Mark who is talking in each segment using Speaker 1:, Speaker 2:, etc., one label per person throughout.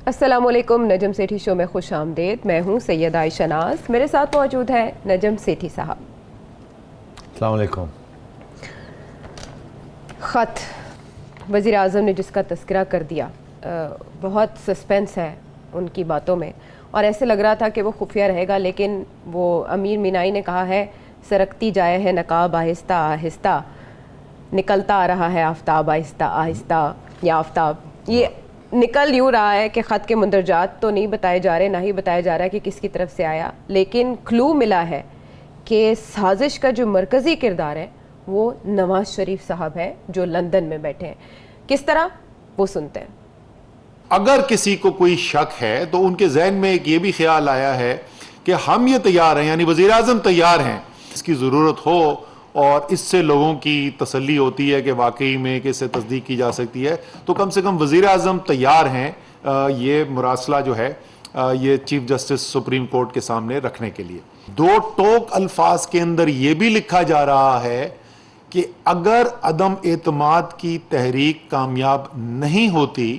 Speaker 1: अस्सलामुअलैकुम, नजम सेठी शो में खुश आमदेद। मैं हूँ सैयद आयशा नाज, मेरे साथ मौजूद है नजम सेठी साहब।
Speaker 2: अस्सलाम वालेकुम।
Speaker 1: ख़त वज़ीर आज़म ने जिसका तस्करा कर दिया, बहुत सस्पेंस है उनकी बातों में और ऐसे लग रहा था कि वो खुफिया रहेगा, लेकिन वो अमीर मीनाई ने कहा है सरकती जाए है नकाब आहिस्ता आहिस्ता, निकलता आ रहा है आफ्ताब आहिस्ता आहिस्ता। या आफ्ताब ये निकल यूँ रहा है कि ख़त के मंदरजात तो नहीं बताए जा रहे, ना ही बताया जा रहा है कि किसकी तरफ से आया, लेकिन क्लू मिला है कि साजिश का जो मरकज़ी किरदार है वो नवाज शरीफ साहब है जो लंदन में बैठे हैं। किस तरह, वो सुनते हैं।
Speaker 3: अगर किसी को कोई शक है तो उनके जहन में एक ये भी ख्याल आया है कि हम ये तैयार हैं, यानी वज़ीर आज़म तैयार हैं, इसकी ज़रूरत हो और इससे लोगों की तसल्ली होती है कि वाकई में कि इससे तस्दीक की जा सकती है, तो कम से कम वज़ीर आज़म तैयार हैं ये मुरासला जो है ये चीफ जस्टिस सुप्रीम कोर्ट के सामने रखने के लिए। दो टोक अल्फाज के अंदर यह भी लिखा जा रहा है कि अगर अदम एतमाद की तहरीक कामयाब नहीं होती,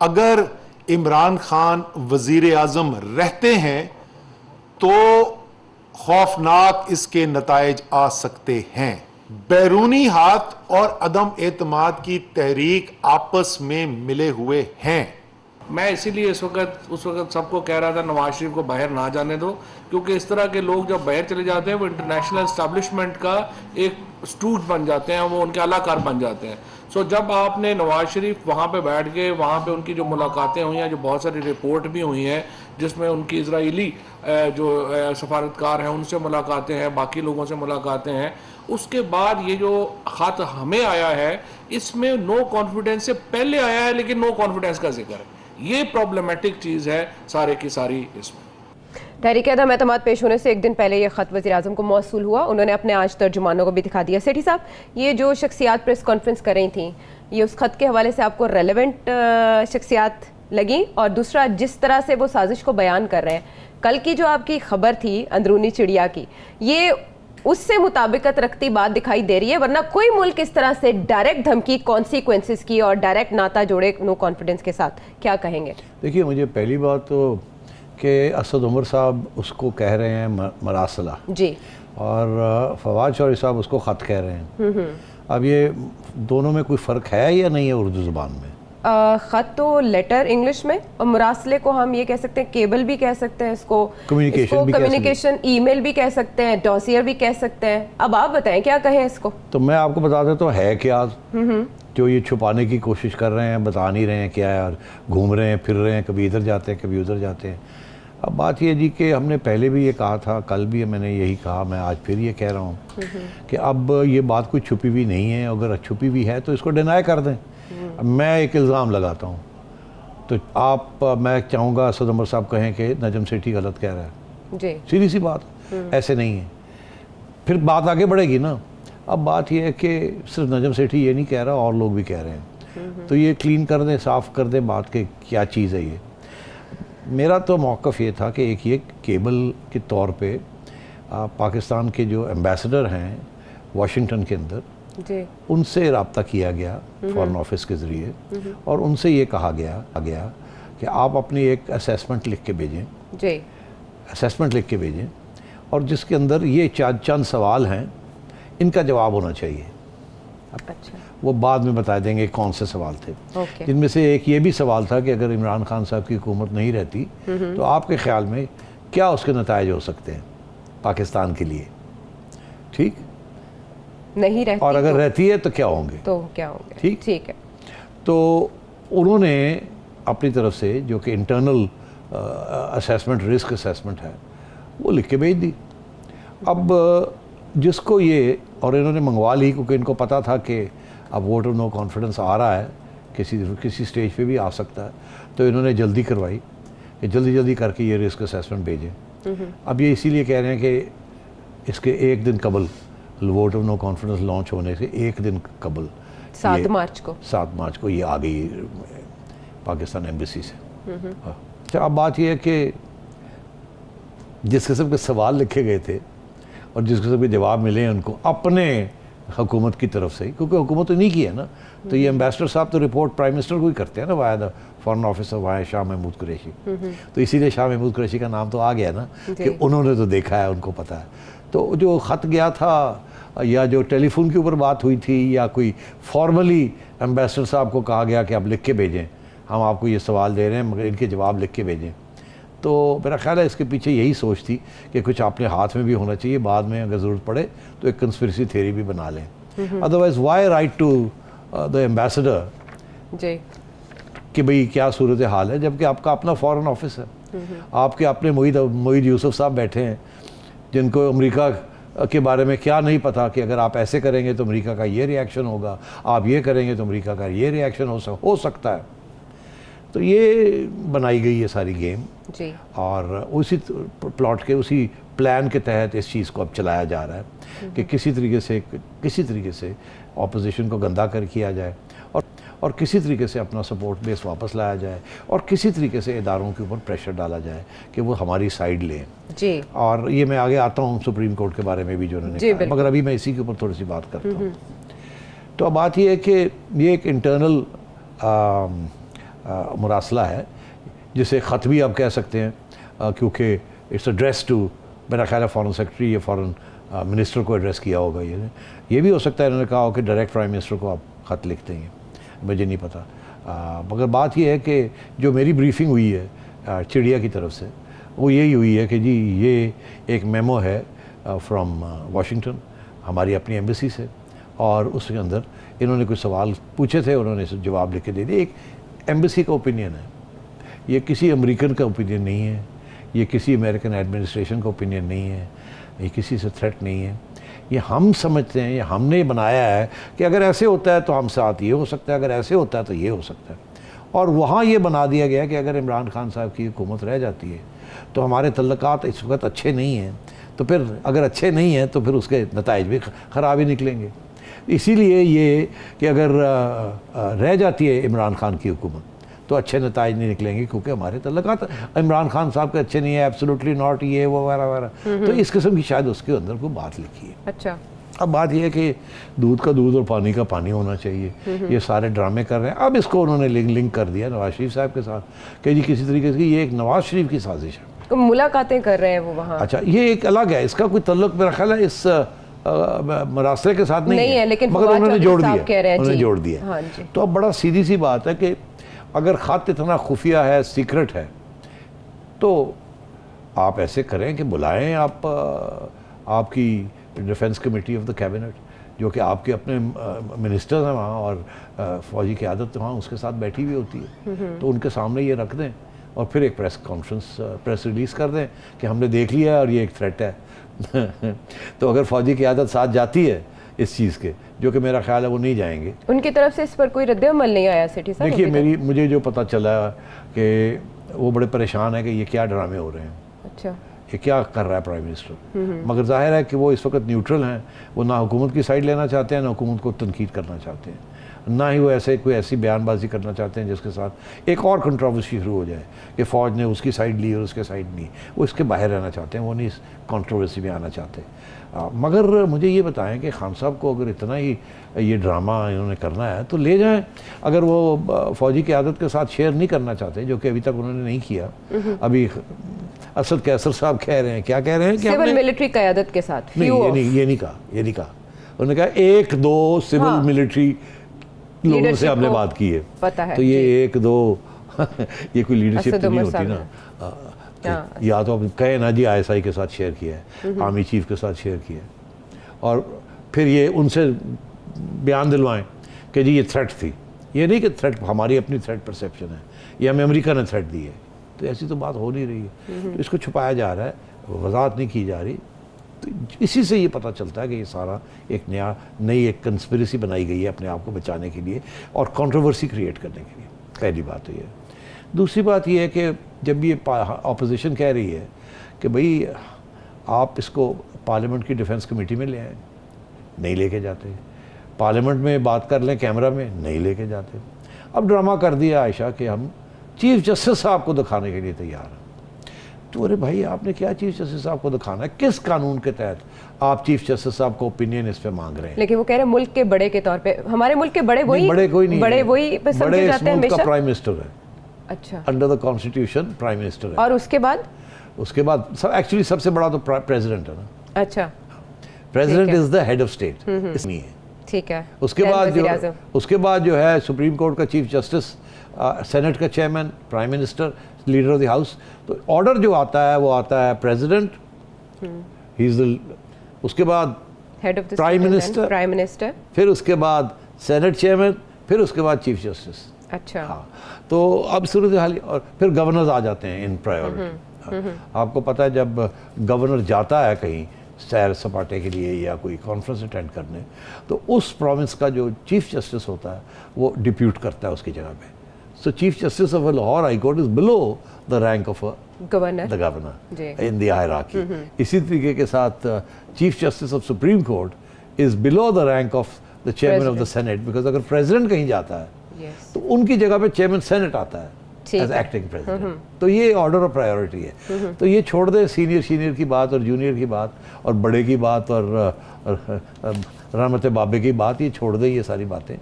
Speaker 3: अगर इमरान खान वजीर आजम रहते हैं तो खौफनाक इसके नताइज आ सकते हैं। बैरूनी हाथ और अदम एतमाद की तहरीक आपस में मिले हुए हैं।
Speaker 4: मैं इसीलिए उस वक्त सबको कह रहा था नवाज शरीफ को बाहर ना जाने दो, क्योंकि इस तरह के लोग जब बाहर चले जाते हैं वो इंटरनेशनल एस्टैब्लिशमेंट का एक स्टूट बन जाते हैं, वो उनके अलाकार बन जाते हैं। सो जब आपने नवाज शरीफ वहाँ पे बैठ के वहाँ पे उनकी जो मुलाकातें हुई हैं, जो बहुत सारी रिपोर्ट भी हुई हैं जिसमें उनकी इजराइली जो सफारतकार हैं उनसे मुलाकातें हैं, बाकी लोगों से मुलाकातें हैं, उसके बाद ये जो ख़त हमें आया है इसमें नो कॉन्फिडेंस से पहले आया है, लेकिन नो कॉन्फिडेंस का जिक्र है। ये प्रॉब्लमेटिक चीज़ है सारे की सारी। इसमें
Speaker 1: तहरीक अदम एतमाद पेश होने से एक दिन पहले ये ख़त वज़ीर आज़म को मौसूल हुआ, उन्होंने अपने आज तर्जुमानों को भी दिखा दिया। सेठी साहब, ये जो शख्सियात प्रेस कॉन्फ्रेंस कर रही थी, ये उस ख़त के हवाले से आपको रेलेवेंट शख्सियात लगी? और दूसरा, जिस तरह से वो साजिश को बयान कर रहे हैं, कल की जो आपकी खबर थी अंदरूनी चिड़िया की, ये उससे मुताबिकत रखती बात दिखाई दे रही है? वरना कोई मुल्क इस तरह से डायरेक्ट धमकी कॉन्सिक्वेंसेस की और डायरेक्ट नाता जोड़े नो कॉन्फिडेंस के साथ, क्या कहेंगे?
Speaker 2: देखिए, मुझे पहली बात तो कि असद उमर साहब उसको कह रहे हैं मरासला
Speaker 1: जी,
Speaker 2: और फवाद चौधरी साहब उसको ख़त कह रहे हैं। अब ये दोनों में कोई फ़र्क है या नहीं है उर्दू ज़ुबान में?
Speaker 1: ख़त तो लेटर इंग्लिश में, और मुरासले को हम ये कह सकते हैं, केबल भी कह सकते हैं इसको, कम्युनिकेशन ईमेल भी कह सकते हैं, डॉसियर भी कह सकते हैं। अब आप बताएं क्या कहें इसको।
Speaker 2: तो मैं आपको बता देता हूँ है क्या, जो ये छुपाने की कोशिश कर रहे हैं, बता नहीं रहे हैं क्या है, और घूम रहे हैं फिर रहे हैं, कभी इधर जाते हैं कभी उधर जाते हैं। अब बात ये जी कि हमने पहले भी ये कहा था, कल भी मैंने यही कहा, मैं आज फिर ये कह रहा हूँ कि अब ये बात कोई छुपी हुई नहीं है। अगर छुपी हुई है तो इसको डिनाई कर दें। मैं एक इल्ज़ाम लगाता हूँ तो मैं चाहूँगा असद उमर साहब कहें कि नजम सेठी गलत कह रहा है
Speaker 1: जी,
Speaker 2: सीधी सी बात, ऐसे नहीं है, फिर बात आगे बढ़ेगी ना। अब बात यह है कि सिर्फ नजम सेठी ये नहीं कह रहा, और लोग भी कह रहे हैं, तो ये क्लीन कर दें, साफ़ कर दें बात के क्या चीज़ है ये। मेरा तो मौक़िफ़ ये था कि एक ये केबल के तौर पे पाकिस्तान के जो एम्बेसडर हैं वाशिंगटन के अंदर
Speaker 1: जी,
Speaker 2: उनसे रब्ता किया गया फॉरेन ऑफिस के ज़रिए, और उनसे ये कहा गया कि आप अपनी एक असेसमेंट लिख के भेजें
Speaker 1: जी,
Speaker 2: असेसमेंट लिख के भेजें, और जिसके अंदर ये चंद सवाल हैं, इनका जवाब होना चाहिए।
Speaker 1: अच्छा,
Speaker 2: वो बाद में बता देंगे कौन से सवाल थे।
Speaker 1: ओके।
Speaker 2: जिनमें से एक ये भी सवाल था कि अगर इमरान खान साहब की हुकूमत नहीं रहती तो आपके ख्याल में क्या उसके नताइज हो सकते हैं पाकिस्तान के लिए, ठीक
Speaker 1: नहीं रहती,
Speaker 2: और अगर रहती है तो क्या होंगे,
Speaker 1: तो क्या होंगे।
Speaker 2: ठीक
Speaker 1: ठीक है।
Speaker 2: तो उन्होंने अपनी तरफ से जो कि इंटरनल असेसमेंट, रिस्क असेसमेंट है, वो लिख के भेज दी। अब जिसको ये, और इन्होंने मंगवा ली क्योंकि इनको पता था कि अब वोट ऑफ नो कॉन्फिडेंस आ रहा है, किसी स्टेज पे भी आ सकता है, तो इन्होंने जल्दी करवाई कि जल्दी करके ये रिस्क असेसमेंट भेजें। अब ये इसीलिए कह रहे हैं कि इसके एक दिन कबल, vote of no confidence launch होने से एक दिन कबल,
Speaker 1: 7 मार्च को ये आ गई पाकिस्तान एम्बेसी से। अच्छा, अब बात यह है कि जिस किस्म के सवाल लिखे गए थे और जिस किस्म के जवाब मिले हैं उनको, अपने
Speaker 2: हुकूमत की तरफ से, क्योंकि हुकूमत तो नहीं की है ना, तो ये एम्बेसडर साहब तो रिपोर्ट प्राइम मिनिस्टर को ही करते हैं ना, via the foreign officer via Shah Mahmood Qureshi. तो इसीलिए शाह महमूद कुरैशी का नाम तो आ गया ना कि उन्होंने तो देखा है, उनको पता है। तो जो ख़त गया था या जो टेलीफोन के ऊपर बात हुई थी या कोई फॉर्मली एम्बेसडर साहब को कहा गया कि आप लिख के भेजें, हम आपको ये सवाल दे रहे हैं मगर इनके जवाब लिख के भेजें, तो मेरा ख्याल है इसके पीछे यही सोच थी कि कुछ अपने हाथ में भी होना चाहिए, बाद में अगर ज़रूरत पड़े तो एक कंस्पिरेसी थ्योरी भी बना लें। Otherwise why write to the ambassador
Speaker 1: ji
Speaker 2: कि भाई क्या सूरत हाल है, जबकि आपका अपना फॉरेन ऑफिस है, आपके अपने मोईद यूसुफ साहब बैठे हैं जिनको अमेरिका के बारे में क्या नहीं पता कि अगर आप ऐसे करेंगे तो अमेरिका का ये रिएक्शन होगा, आप ये करेंगे तो अमेरिका का ये रिएक्शन हो सकता है। तो ये बनाई गई है सारी गेम
Speaker 1: जी,
Speaker 2: और उसी प्लॉट के उसी प्लान के तहत इस चीज़ को अब चलाया जा रहा है कि किसी तरीके से ऑपोजिशन को गंदा कर किया जाए और किसी तरीके से अपना सपोर्ट बेस वापस लाया जाए और किसी तरीके से इदारों के ऊपर प्रेशर डाला जाए कि वो हमारी साइड लें
Speaker 1: जी।
Speaker 2: और ये मैं आगे आता हूँ सुप्रीम कोर्ट के बारे में भी जो उन्होंने कहा, मगर अभी मैं इसी के ऊपर थोड़ी सी बात करता हूँ। तो अब बात ये है कि ये एक इंटरनल मुरासला है, जिसे ख़त भी आप कह सकते हैं, क्योंकि इट्स एड्रेस टू, मेरा ख्याल है फॉरेन सेक्रेटरी या फॉरेन मिनिस्टर को एड्रेस किया होगा। ये भी हो सकता है इन्होंने कहा हो कि डायरेक्ट प्राइम मिनिस्टर को आप ख़त लिख देंगे, मुझे नहीं पता। मगर बात यह है कि जो मेरी ब्रीफिंग हुई है चिड़िया की तरफ से, वो यही हुई है कि जी ये एक मेमो है फ्रॉम वाशिंगटन, हमारी अपनी एम्बेसी से, और उसके अंदर इन्होंने कुछ सवाल पूछे थे, उन्होंने जवाब लिख के दे दिए। एक एम्बेसी का ओपिनियन है, ये किसी अमेरिकन का ओपिनियन नहीं है, ये किसी अमेरिकन एडमिनिस्ट्रेशन का ओपिनियन नहीं है, ये किसी से थ्रेट नहीं है। ये हम समझते हैं, ये हमने बनाया है कि अगर ऐसे होता है तो हम साथ ये हो सकता है, अगर ऐसे होता है तो ये हो सकता है। और वहाँ ये बना दिया गया कि अगर इमरान खान साहब की हुकूमत रह जाती है तो हमारे तल्लुकात इस वक्त अच्छे नहीं हैं, तो फिर अगर अच्छे नहीं हैं तो फिर उसके नताइज भी ख़राब ही निकलेंगे। इसीलिए ये कि अगर रह जाती है इमरान खान की हुकूमत तो अच्छे नताइज नहीं निकलेंगे, क्योंकि हमारे तल्लुकात इमरान खान साहब के अच्छे नहीं है, एब्सोल्युटली नॉट, ये वो वगैरह वगैरह। तो इस किस्म की शायद उसके अंदर कोई बात लिखी है।
Speaker 1: अच्छा,
Speaker 2: अब बात यह है कि दूध का दूध और पानी का पानी होना चाहिए। ये सारे ड्रामे कर रहे हैं। अब इसको उन्होंने लिंक कर दिया नवाज शरीफ साहब के साथ कि जी किसी तरीके से ये एक नवाज शरीफ की साजिश है।
Speaker 1: तो मुलाकातें कर रहे हैं वो वहाँ।
Speaker 2: अच्छा, ये एक अलग है, इसका कोई तल्लुक मेरा ख्याल है इस मरासले के साथ नहीं है,
Speaker 1: लेकिन
Speaker 2: मगर उन्होंने जोड़ दिया, उन्होंने जोड़
Speaker 1: हाँ
Speaker 2: दिया।
Speaker 1: जी।
Speaker 2: तो अब बड़ा सीधी सी बात है कि अगर ख़त इतना खुफिया है, सीक्रेट है, तो आप ऐसे करें कि बुलाएं आप आपकी defence committee of the cabinet, जो कि आपके अपने मिनिस्टर्स हैं वहाँ और फौजी क़यादत वहाँ उसके साथ बैठी हुई होती है, तो उनके सामने ये रख दें और फिर एक प्रेस कॉन्फ्रेंस प्रेस रिलीज़ कर दें कि हमने देख लिया है और ये एक थ्रेट है। तो अगर फौजी क़यादत साथ जाती है इस चीज़ के, जो कि मेरा ख्याल है वो नहीं जाएंगे,
Speaker 1: उनकी तरफ से इस पर कोई रद्द-ए-अमल नहीं आया सेठी साहब।
Speaker 2: देखिए मुझे जो पता चला कि वो बड़े परेशान है कि ये क्या ड्रामे हो रहे हैं,
Speaker 1: अच्छा,
Speaker 2: ये क्या कर रहा है प्राइम मिनिस्टर। मगर जाहिर है कि वो इस वक्त न्यूट्रल हैं, वो ना हुकूमत की साइड लेना चाहते हैं, ना हुकूमत को तनकीद करना चाहते हैं, ना ही वो कोई ऐसी बयानबाजी करना चाहते हैं जिसके साथ एक और कंट्रोवर्सी शुरू हो जाए कि फ़ौज ने उसकी साइड ली और उसके साइड ली। वो इसके बाहर रहना चाहते हैं, वो नहीं इस कंट्रोवर्सी में आना चाहते। मगर मुझे ये बताएं कि खान साहब को अगर इतना ही ये ड्रामा इन्होंने करना है तो ले जाएं। अगर वो फ़ौजी क़यादत के साथ शेयर नहीं करना चाहते, जो कि अभी तक उन्होंने नहीं किया, अभी असद कैसर साहब कह रहे हैं, क्या कह रहे हैं कि
Speaker 1: सिविल मिलिट्री क़यादत के साथ।
Speaker 2: नहीं, ये नहीं कहा। उन्होंने कहा 1-2 सिविल मिलिट्री लोगों से हमने बात की है,
Speaker 1: पता है,
Speaker 2: तो ये 1-2 ये कोई लीडरशिप तो नहीं होती ना। या तो अब कहे ना जी ISI के साथ शेयर किया है, आर्मी चीफ के साथ शेयर किया है, और फिर ये उनसे बयान दिलवाएं कि जी ये थ्रेट थी। ये नहीं कि थ्रेट हमारी अपनी थ्रेट परसेप्शन है, ये हमें अमेरिका ने थ्रेट दी है, तो ऐसी तो बात हो नहीं रही है। तो इसको छुपाया जा रहा है, वजाहत नहीं की जा रही। तो इसी से ये पता चलता है कि ये सारा एक नई एक कंस्पिरेसी बनाई गई है अपने आप को बचाने के लिए और कंट्रोवर्सी क्रिएट करने के लिए। पहली बात तो ये है। दूसरी बात ये है कि जब ये ऑपोजिशन कह रही है कि भाई आप इसको पार्लियामेंट की डिफेंस कमेटी में ले आए, नहीं लेके जाते, पार्लियामेंट में बात कर लें कैमरा में, नहीं लेके जाते। अब ड्रामा कर दिया आयशा कि हम चीफ जस्टिस साहब को दिखाने के लिए तैयार हैं। तो अरे भाई आपने क्या चीफ जस्टिस साहब को दिखाना है, किस कानून के तहत आप चीफ जस्टिस साहब को ओपिनियन इस पे मांग रहे हैं?
Speaker 1: लेकिन वो कह रहे हैं मुल्क के बड़े के तौर पे, हमारे मुल्क के बड़े वही,
Speaker 2: बड़े कोई नहीं
Speaker 1: बड़े
Speaker 2: है।
Speaker 1: वही पे समझे
Speaker 2: बड़े
Speaker 1: जाते हैं
Speaker 2: इस मुल्क का
Speaker 1: हमेशा।
Speaker 2: प्राइम मिनिस्टर है,
Speaker 1: अच्छा,
Speaker 2: under the constitution prime minister है।
Speaker 1: और उसके बाद
Speaker 2: एक्चुअली सबसे बड़ा तो प्रेसिडेंट है ना।
Speaker 1: अच्छा,
Speaker 2: प्रेसिडेंट
Speaker 1: ठीक है।
Speaker 2: Is the head of state, इसलिए है।
Speaker 1: ठीक है।
Speaker 2: उसके
Speaker 1: Then
Speaker 2: बाद
Speaker 1: वज़ीर-ए-आज़म।
Speaker 2: जो है सुप्रीम कोर्ट का चीफ जस्टिस, सेनेट का chairman, prime minister, leader of the house. तो ऑर्डर जो आता है वो आता है प्रेसिडेंट, ही इज द, उसके बाद
Speaker 1: head of the
Speaker 2: prime minister,
Speaker 1: prime minister,
Speaker 2: फिर उसके बाद सेनेट चेयरमैन, फिर उसके बाद चीफ जस्टिस।
Speaker 1: अच्छा,
Speaker 2: हाँ, तो अब सूरत हाल, और फिर गवर्नर्स आ जाते हैं इन प्रायोरिटी। आपको पता है जब गवर्नर जाता है कहीं सैर सपाटे के लिए या कोई कॉन्फ्रेंस अटेंड करने, तो उस प्रोविंस का जो चीफ जस्टिस होता है वो डिप्यूट करता है उसकी जगह पे। So chief justice of Lahore high court is below the rank of
Speaker 1: governor,
Speaker 2: the governor
Speaker 1: ji.
Speaker 2: In the hierarchy. इसी तरीके के साथ chief justice of supreme court is below the rank of the chairman of the senate, because अगर president कहीं जाता है
Speaker 1: yes,
Speaker 2: तो उनकी जगह पे चेयरमैन सेनेट आता है
Speaker 1: ठीक
Speaker 2: एज
Speaker 1: है।
Speaker 2: Acting president. तो ये ऑर्डर ऑफ प्रायोरिटी है। तो ये छोड़ दे सीनियर की बात और जूनियर की बात और बड़े की बात और रहमत बाबे की बात, ये छोड़ दे ये सारी बातें।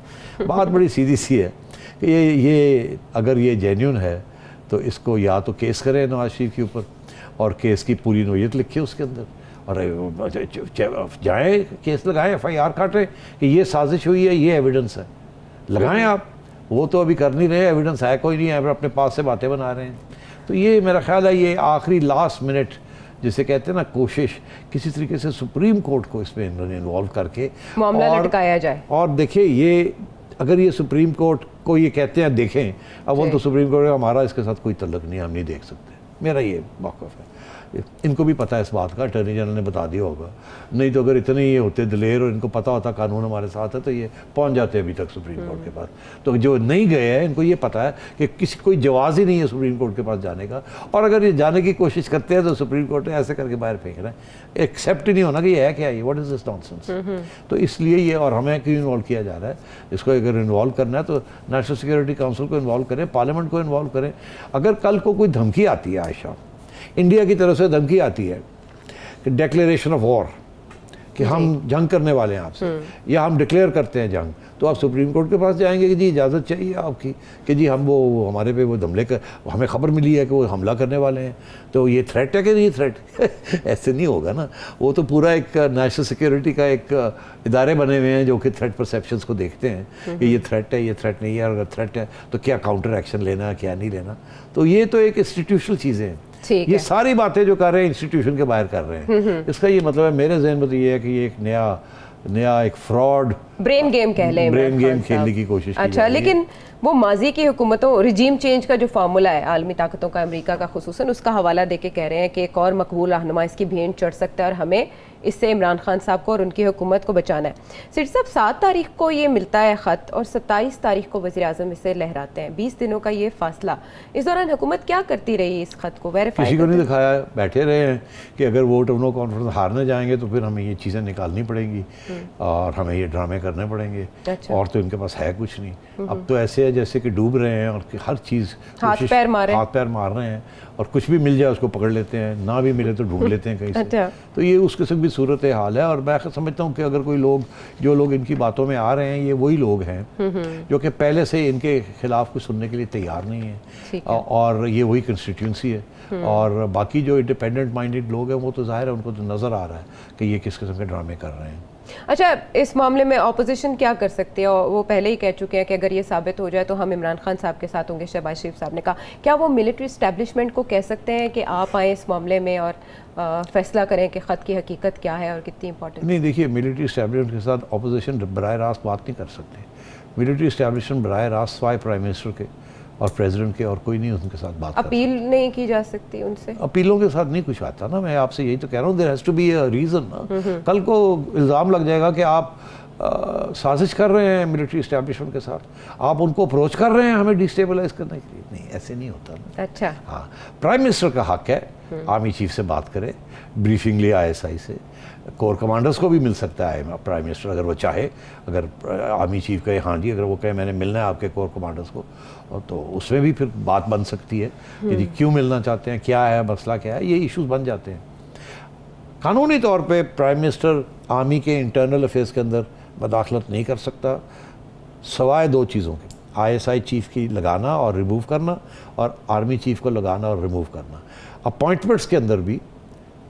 Speaker 2: बात बड़ी सीधी सी है कि ये अगर ये जेन्युइन है तो इसको या तो केस करें नवाज शरीफ के ऊपर और केस की पूरी नोयत लिखे उसके अंदर, और जाए केस लगाएं, FIR काटें कि ये साजिश हुई है, ये एविडेंस है, लगाएं आप। वो तो अभी कर नहीं रहे, एविडेंस है कोई नहीं है, अपने पास से बातें बना रहे हैं। तो ये मेरा ख्याल है ये आखिरी लास्ट मिनट जिसे कहते हैं ना कोशिश, किसी तरीके से सुप्रीम कोर्ट को इसमें इन्होंने इन्वॉल्व करके
Speaker 1: मामला लटकाया जाए।
Speaker 2: और देखिए ये अगर ये सुप्रीम कोर्ट को ये कहते हैं देखें, अब वो तो सुप्रीम कोर्ट हमारा इसके साथ कोई तल्लुक नहीं, हम नहीं देख सकते, मेरा ये मौक़िफ़ है। इनको भी पता है इस बात का, अटॉर्नी जनरल ने बता दिया होगा, नहीं तो अगर इतने ये होते दिलेर और इनको पता होता कानून हमारे साथ है तो ये पहुंच जाते अभी तक सुप्रीम कोर्ट के पास। तो जो नहीं गए हैं इनको ये पता है कि किसी कोई जवाज़ ही नहीं है सुप्रीम कोर्ट के पास जाने का, और अगर ये जाने की कोशिश करते हैं तो सुप्रीम कोर्ट ने ऐसे करके बाहर फेंक रहा है, एक्सेप्ट ही नहीं होना कि ये है क्या, ये व्हाट इज़ दिस नॉनसेंस। तो इसलिए ये, और हमें क्यों इन्वॉल्व किया जा रहा है, इसको अगर इन्वॉल्व करना है तो नेशनल सिक्योरिटी काउंसिल को इन्वॉल्व करें, पार्लियामेंट को इन्वॉल्व करें। अगर कल को कोई धमकी आती है, आयशा इंडिया की तरफ से धमकी आती है कि डिक्लेरेशन ऑफ वॉर, कि हम जंग करने वाले हैं आपसे, या हम डिक्लेयर करते हैं जंग, तो आप सुप्रीम कोर्ट के पास जाएंगे कि जी इजाज़त चाहिए आपकी कि जी हम वो हमारे पे वो हमले कर, हमें खबर मिली है कि वो हमला करने वाले हैं, तो ये थ्रेट है कि नहीं थ्रेट ऐसे नहीं होगा ना। वो तो पूरा एक नेशनल सिक्योरिटी का एक इदारे बने हुए हैं जो कि थ्रेट परसेप्शंस को देखते हैं कि ये थ्रेट है, ये थ्रेट नहीं है, और अगर थ्रेट है तो क्या काउंटर एक्शन लेना है, क्या नहीं लेना। तो ये तो एक इंस्टीट्यूशनल चीज़ें हैं, ये सारी बातें जो कर रहे हैं इंस्टीट्यूशन के बाहर कर रहे हैं। इसका ये मतलब है मेरे जहन में तो ये है कि ये एक नया एक फ्रॉड
Speaker 1: ब्रेन गेम कह लें,
Speaker 2: ब्रेन गेम खेलने की कोशिश की
Speaker 1: अच्छा, लेकिन वो माजी की हुकूमतों, रिजीम चेंज का जो फार्मूला है आलमी ताकतों का, अमेरिका का खुसूसन, उसका हवाला देके कह रहे हैं कि एक और मकबूल रहनुमा इसकी भेंट चढ़ सकता है और हमें इससे इमरान खान साहब को और उनकी हुकूमत को बचाना है। सिर साहब 7 तारीख को ये मिलता है ख़त और 27 तारीख को वज़ीर-ए-आज़म इसे लहराते हैं, 20 दिनों का ये फासला। इस दौरान हुकूमत क्या करती रही इस ख़त को वेरीफाई?
Speaker 2: किसी को नहीं दिखाया, बैठे रहे हैं कि अगर वोट ऑफ नो कॉन्फ्रेंस हारने जाएंगे तो फिर हमें ये चीज़ें निकालनी पड़ेंगी और हमें ये ड्रामे करने पड़ेंगे।
Speaker 1: अच्छा।
Speaker 2: और तो इनके पास है कुछ नहीं। अब तो ऐसे है जैसे कि डूब रहे हैं और कि हर चीज़
Speaker 1: हाथ पैर
Speaker 2: मार रहे हैं, और कुछ भी मिल जाए उसको पकड़ लेते हैं, ना भी मिले तो ढूंढ लेते हैं कहीं से।
Speaker 1: अच्छा।
Speaker 2: तो ये उस किस्म की सूरत हाल है। और मैं समझता हूँ कि अगर कोई लोग, जो लोग इनकी बातों में आ रहे हैं, ये वही लोग हैं जो कि पहले से इनके खिलाफ कुछ सुनने के लिए तैयार नहीं है, और ये वही कंस्टिट्यूंसी है। और बाकी जो इंडिपेंडेंट माइंडेड लोग हैं वो तो जाहिर है उनको तो नज़र आ रहा है कि ये किस किस्म के ड्रामे कर रहे हैं।
Speaker 1: अच्छा, इस मामले में ऑपोजिशन क्या कर सकती है? और वो पहले ही कह चुके हैं कि अगर ये साबित हो जाए तो हम इमरान खान साहब के साथ होंगे। शहबाज शरीफ साहब ने कहा, क्या वो मिलिट्री इस्टेब्लिशमेंट को कह सकते हैं कि आप आए इस मामले में और फैसला करें कि ख़त की हकीकत क्या है और कितनी इंपॉर्टेंट?
Speaker 2: नहीं, देखिए, मिलिट्री इस्टेब्लिशमेंट के साथ अपोजिशन बराह रास्त बात नहीं कर सकते। मिलिट्री इस्टेब्लिशमेंट बराह रास्त सिवाय प्राइम मिनिस्टर के और प्रेसिडेंट के और कोई नहीं उनके साथ बात
Speaker 1: अपील नहीं की जा सकती उनसे?
Speaker 2: अपीलों के साथ नहीं कुछ आता ना। मैं आपसे यही तो कह रहा हूँ, there has to be a reason ना। कल को इल्ज़ाम लग जाएगा कि आप साजिश कर रहे हैं मिलिट्री इस्टेब्लिशमेंट के साथ, आप उनको अप्रोच कर रहे हैं हमें डिस्टेबलाइज करने के लिए। नहीं, ऐसे नहीं होता ना।
Speaker 1: अच्छा,
Speaker 2: हाँ, प्राइम मिनिस्टर का हक है आर्मी चीफ से बात करे, ब्रीफिंग ले ISI से, कोर कमांडर्स को भी मिल सकता है प्राइम मिनिस्टर अगर वो चाहे। अगर आर्मी चीफ कहे हाँ जी, अगर वो कहे मैंने मिलना है आपके कोर कमांडर्स को, तो उसमें भी फिर बात बन सकती है कि जी क्यों मिलना चाहते हैं, क्या है मसला, क्या है, ये इश्यूज बन जाते हैं। कानूनी तौर पे प्राइम मिनिस्टर आर्मी के इंटरनल अफेयर्स के अंदर मदाखलत नहीं कर सकता, सवाए दो चीज़ों के, ISI चीफ की लगाना और रिमूव करना, और आर्मी चीफ को लगाना और रिमूव करना। अपॉइंटमेंट्स के अंदर भी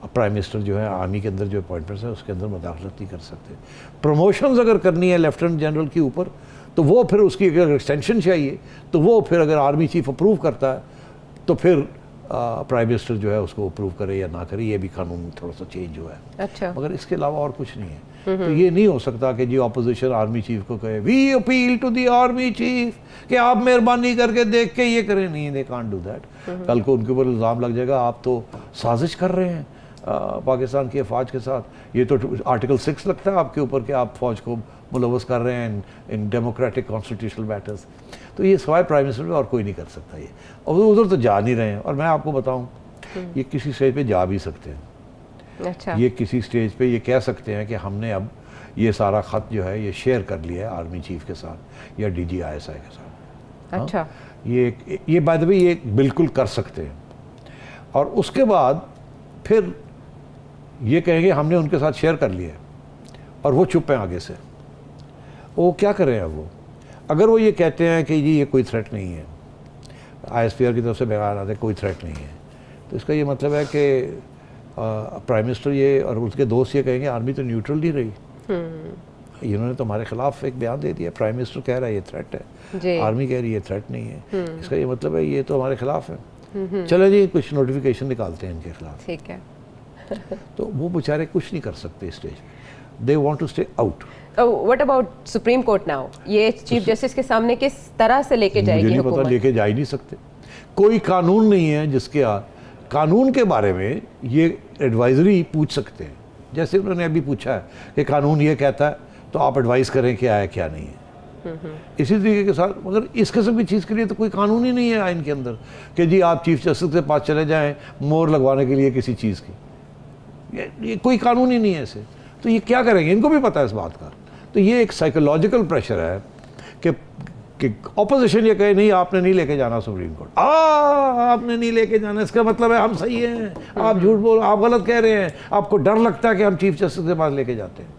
Speaker 2: प्राइम मिनिस्टर जो है आर्मी के अंदर जो अपॉइंटमेंट्स है उसके अंदर मदाखलत नहीं कर सकते। प्रमोशंस अगर करनी है लेफ्टिनेंट जनरल के ऊपर, तो वो फिर उसकी अगर एक्सटेंशन चाहिए तो वो फिर अगर आर्मी चीफ अप्रूव करता है तो फिर प्राइम मिनिस्टर जो है उसको अप्रूव करे या ना करे, ये भी कानून में थोड़ा सा चेंज हुआ है।
Speaker 1: अच्छा,
Speaker 2: मगर इसके अलावा और कुछ नहीं है। तो ये नहीं हो सकता कि जी ऑपोजिशन आर्मी चीफ को कहे we appeal to the army chief कि आप मेहरबानी करके देख के ये करें। नहीं, दे कांट डू दैट। कल को उनके ऊपर इल्ज़ाम लग जाएगा आप तो साजिश कर रहे हैं पाकिस्तान की फ़ौज के साथ। ये तो आर्टिकल 6 लगता है आपके ऊपर कि आप फ़ौज को मुलव्वस कर रहे हैं इन डेमोक्रेटिक कॉन्स्टिट्यूशनल मैटर्स। तो ये सवाए प्राइम मिनिस्टर और कोई नहीं कर सकता ये, और उधर तो जा नहीं रहे हैं। और मैं आपको बताऊं, ये किसी स्टेज पे जा भी सकते हैं।
Speaker 1: अच्छा,
Speaker 2: ये किसी स्टेज पे ये कह सकते हैं कि हमने अब ये सारा ख़त जो है ये शेयर कर लिया है आर्मी चीफ के साथ या DG ISI के साथ।
Speaker 1: अच्छा,
Speaker 2: ये बात भी ये बिल्कुल कर सकते हैं। और उसके बाद फिर ये कहेंगे हमने उनके साथ शेयर कर लिया, और वो चुप हैं आगे से। वो क्या करें अब वो, अगर वो ये कहते हैं कि जी ये कोई थ्रेट नहीं है, ISPR की तरफ से बयान आते कोई थ्रेट नहीं है, तो इसका ये मतलब है कि प्राइम मिनिस्टर ये और उसके दोस्त ये कहेंगे आर्मी तो न्यूट्रल नहीं रही, इन्होंने तो हमारे खिलाफ एक बयान दे दिया, प्राइम मिनिस्टर कह रहा है ये थ्रेट है, आर्मी कह रही है थ्रेट नहीं है, इसका ये मतलब है ये तो हमारे खिलाफ है। चलो जी कुछ नोटिफिकेशन निकालते हैं इनके खिलाफ।
Speaker 1: ठीक है।
Speaker 2: तो वो बेचारे कुछ नहीं कर सकते स्टेज पे, they want to stay out.
Speaker 1: What about supreme court now, ये चीफ जस्टिस के सामने किस तरह से लेके जाएगी
Speaker 2: मुझे नहीं पता, लेके जा ही नहीं सकते। कोई कानून नहीं है जिसके कानून के बारे में ये एडवाइजरी पूछ सकते हैं। जैसे उन्होंने अभी पूछा है कि कानून ये कहता है तो आप एडवाइस करें क्या है क्या नहीं है। इसी तरीके के साथ, मगर इस किस्म की चीज़ के लिए तो कोई कानून ही नहीं है आइन के अंदर कि जी आप चीफ जस्टिस के पास चले जाएं मोहर लगवाने के लिए किसी चीज़ की, ये कोई कानून ही नहीं है ऐसे। तो ये क्या करेंगे, इनको भी पता है इस बात का। तो ये एक साइकोलॉजिकल प्रेशर है कि ऑपोजिशन ये कहे नहीं आपने नहीं लेके जाना सुप्रीम कोर्ट, आपने नहीं लेके जाना, इसका मतलब है हम सही हैं, आप झूठ बोल, आप गलत कह रहे हैं, आपको डर लगता है कि हम चीफ जस्टिस के पास लेके जाते हैं।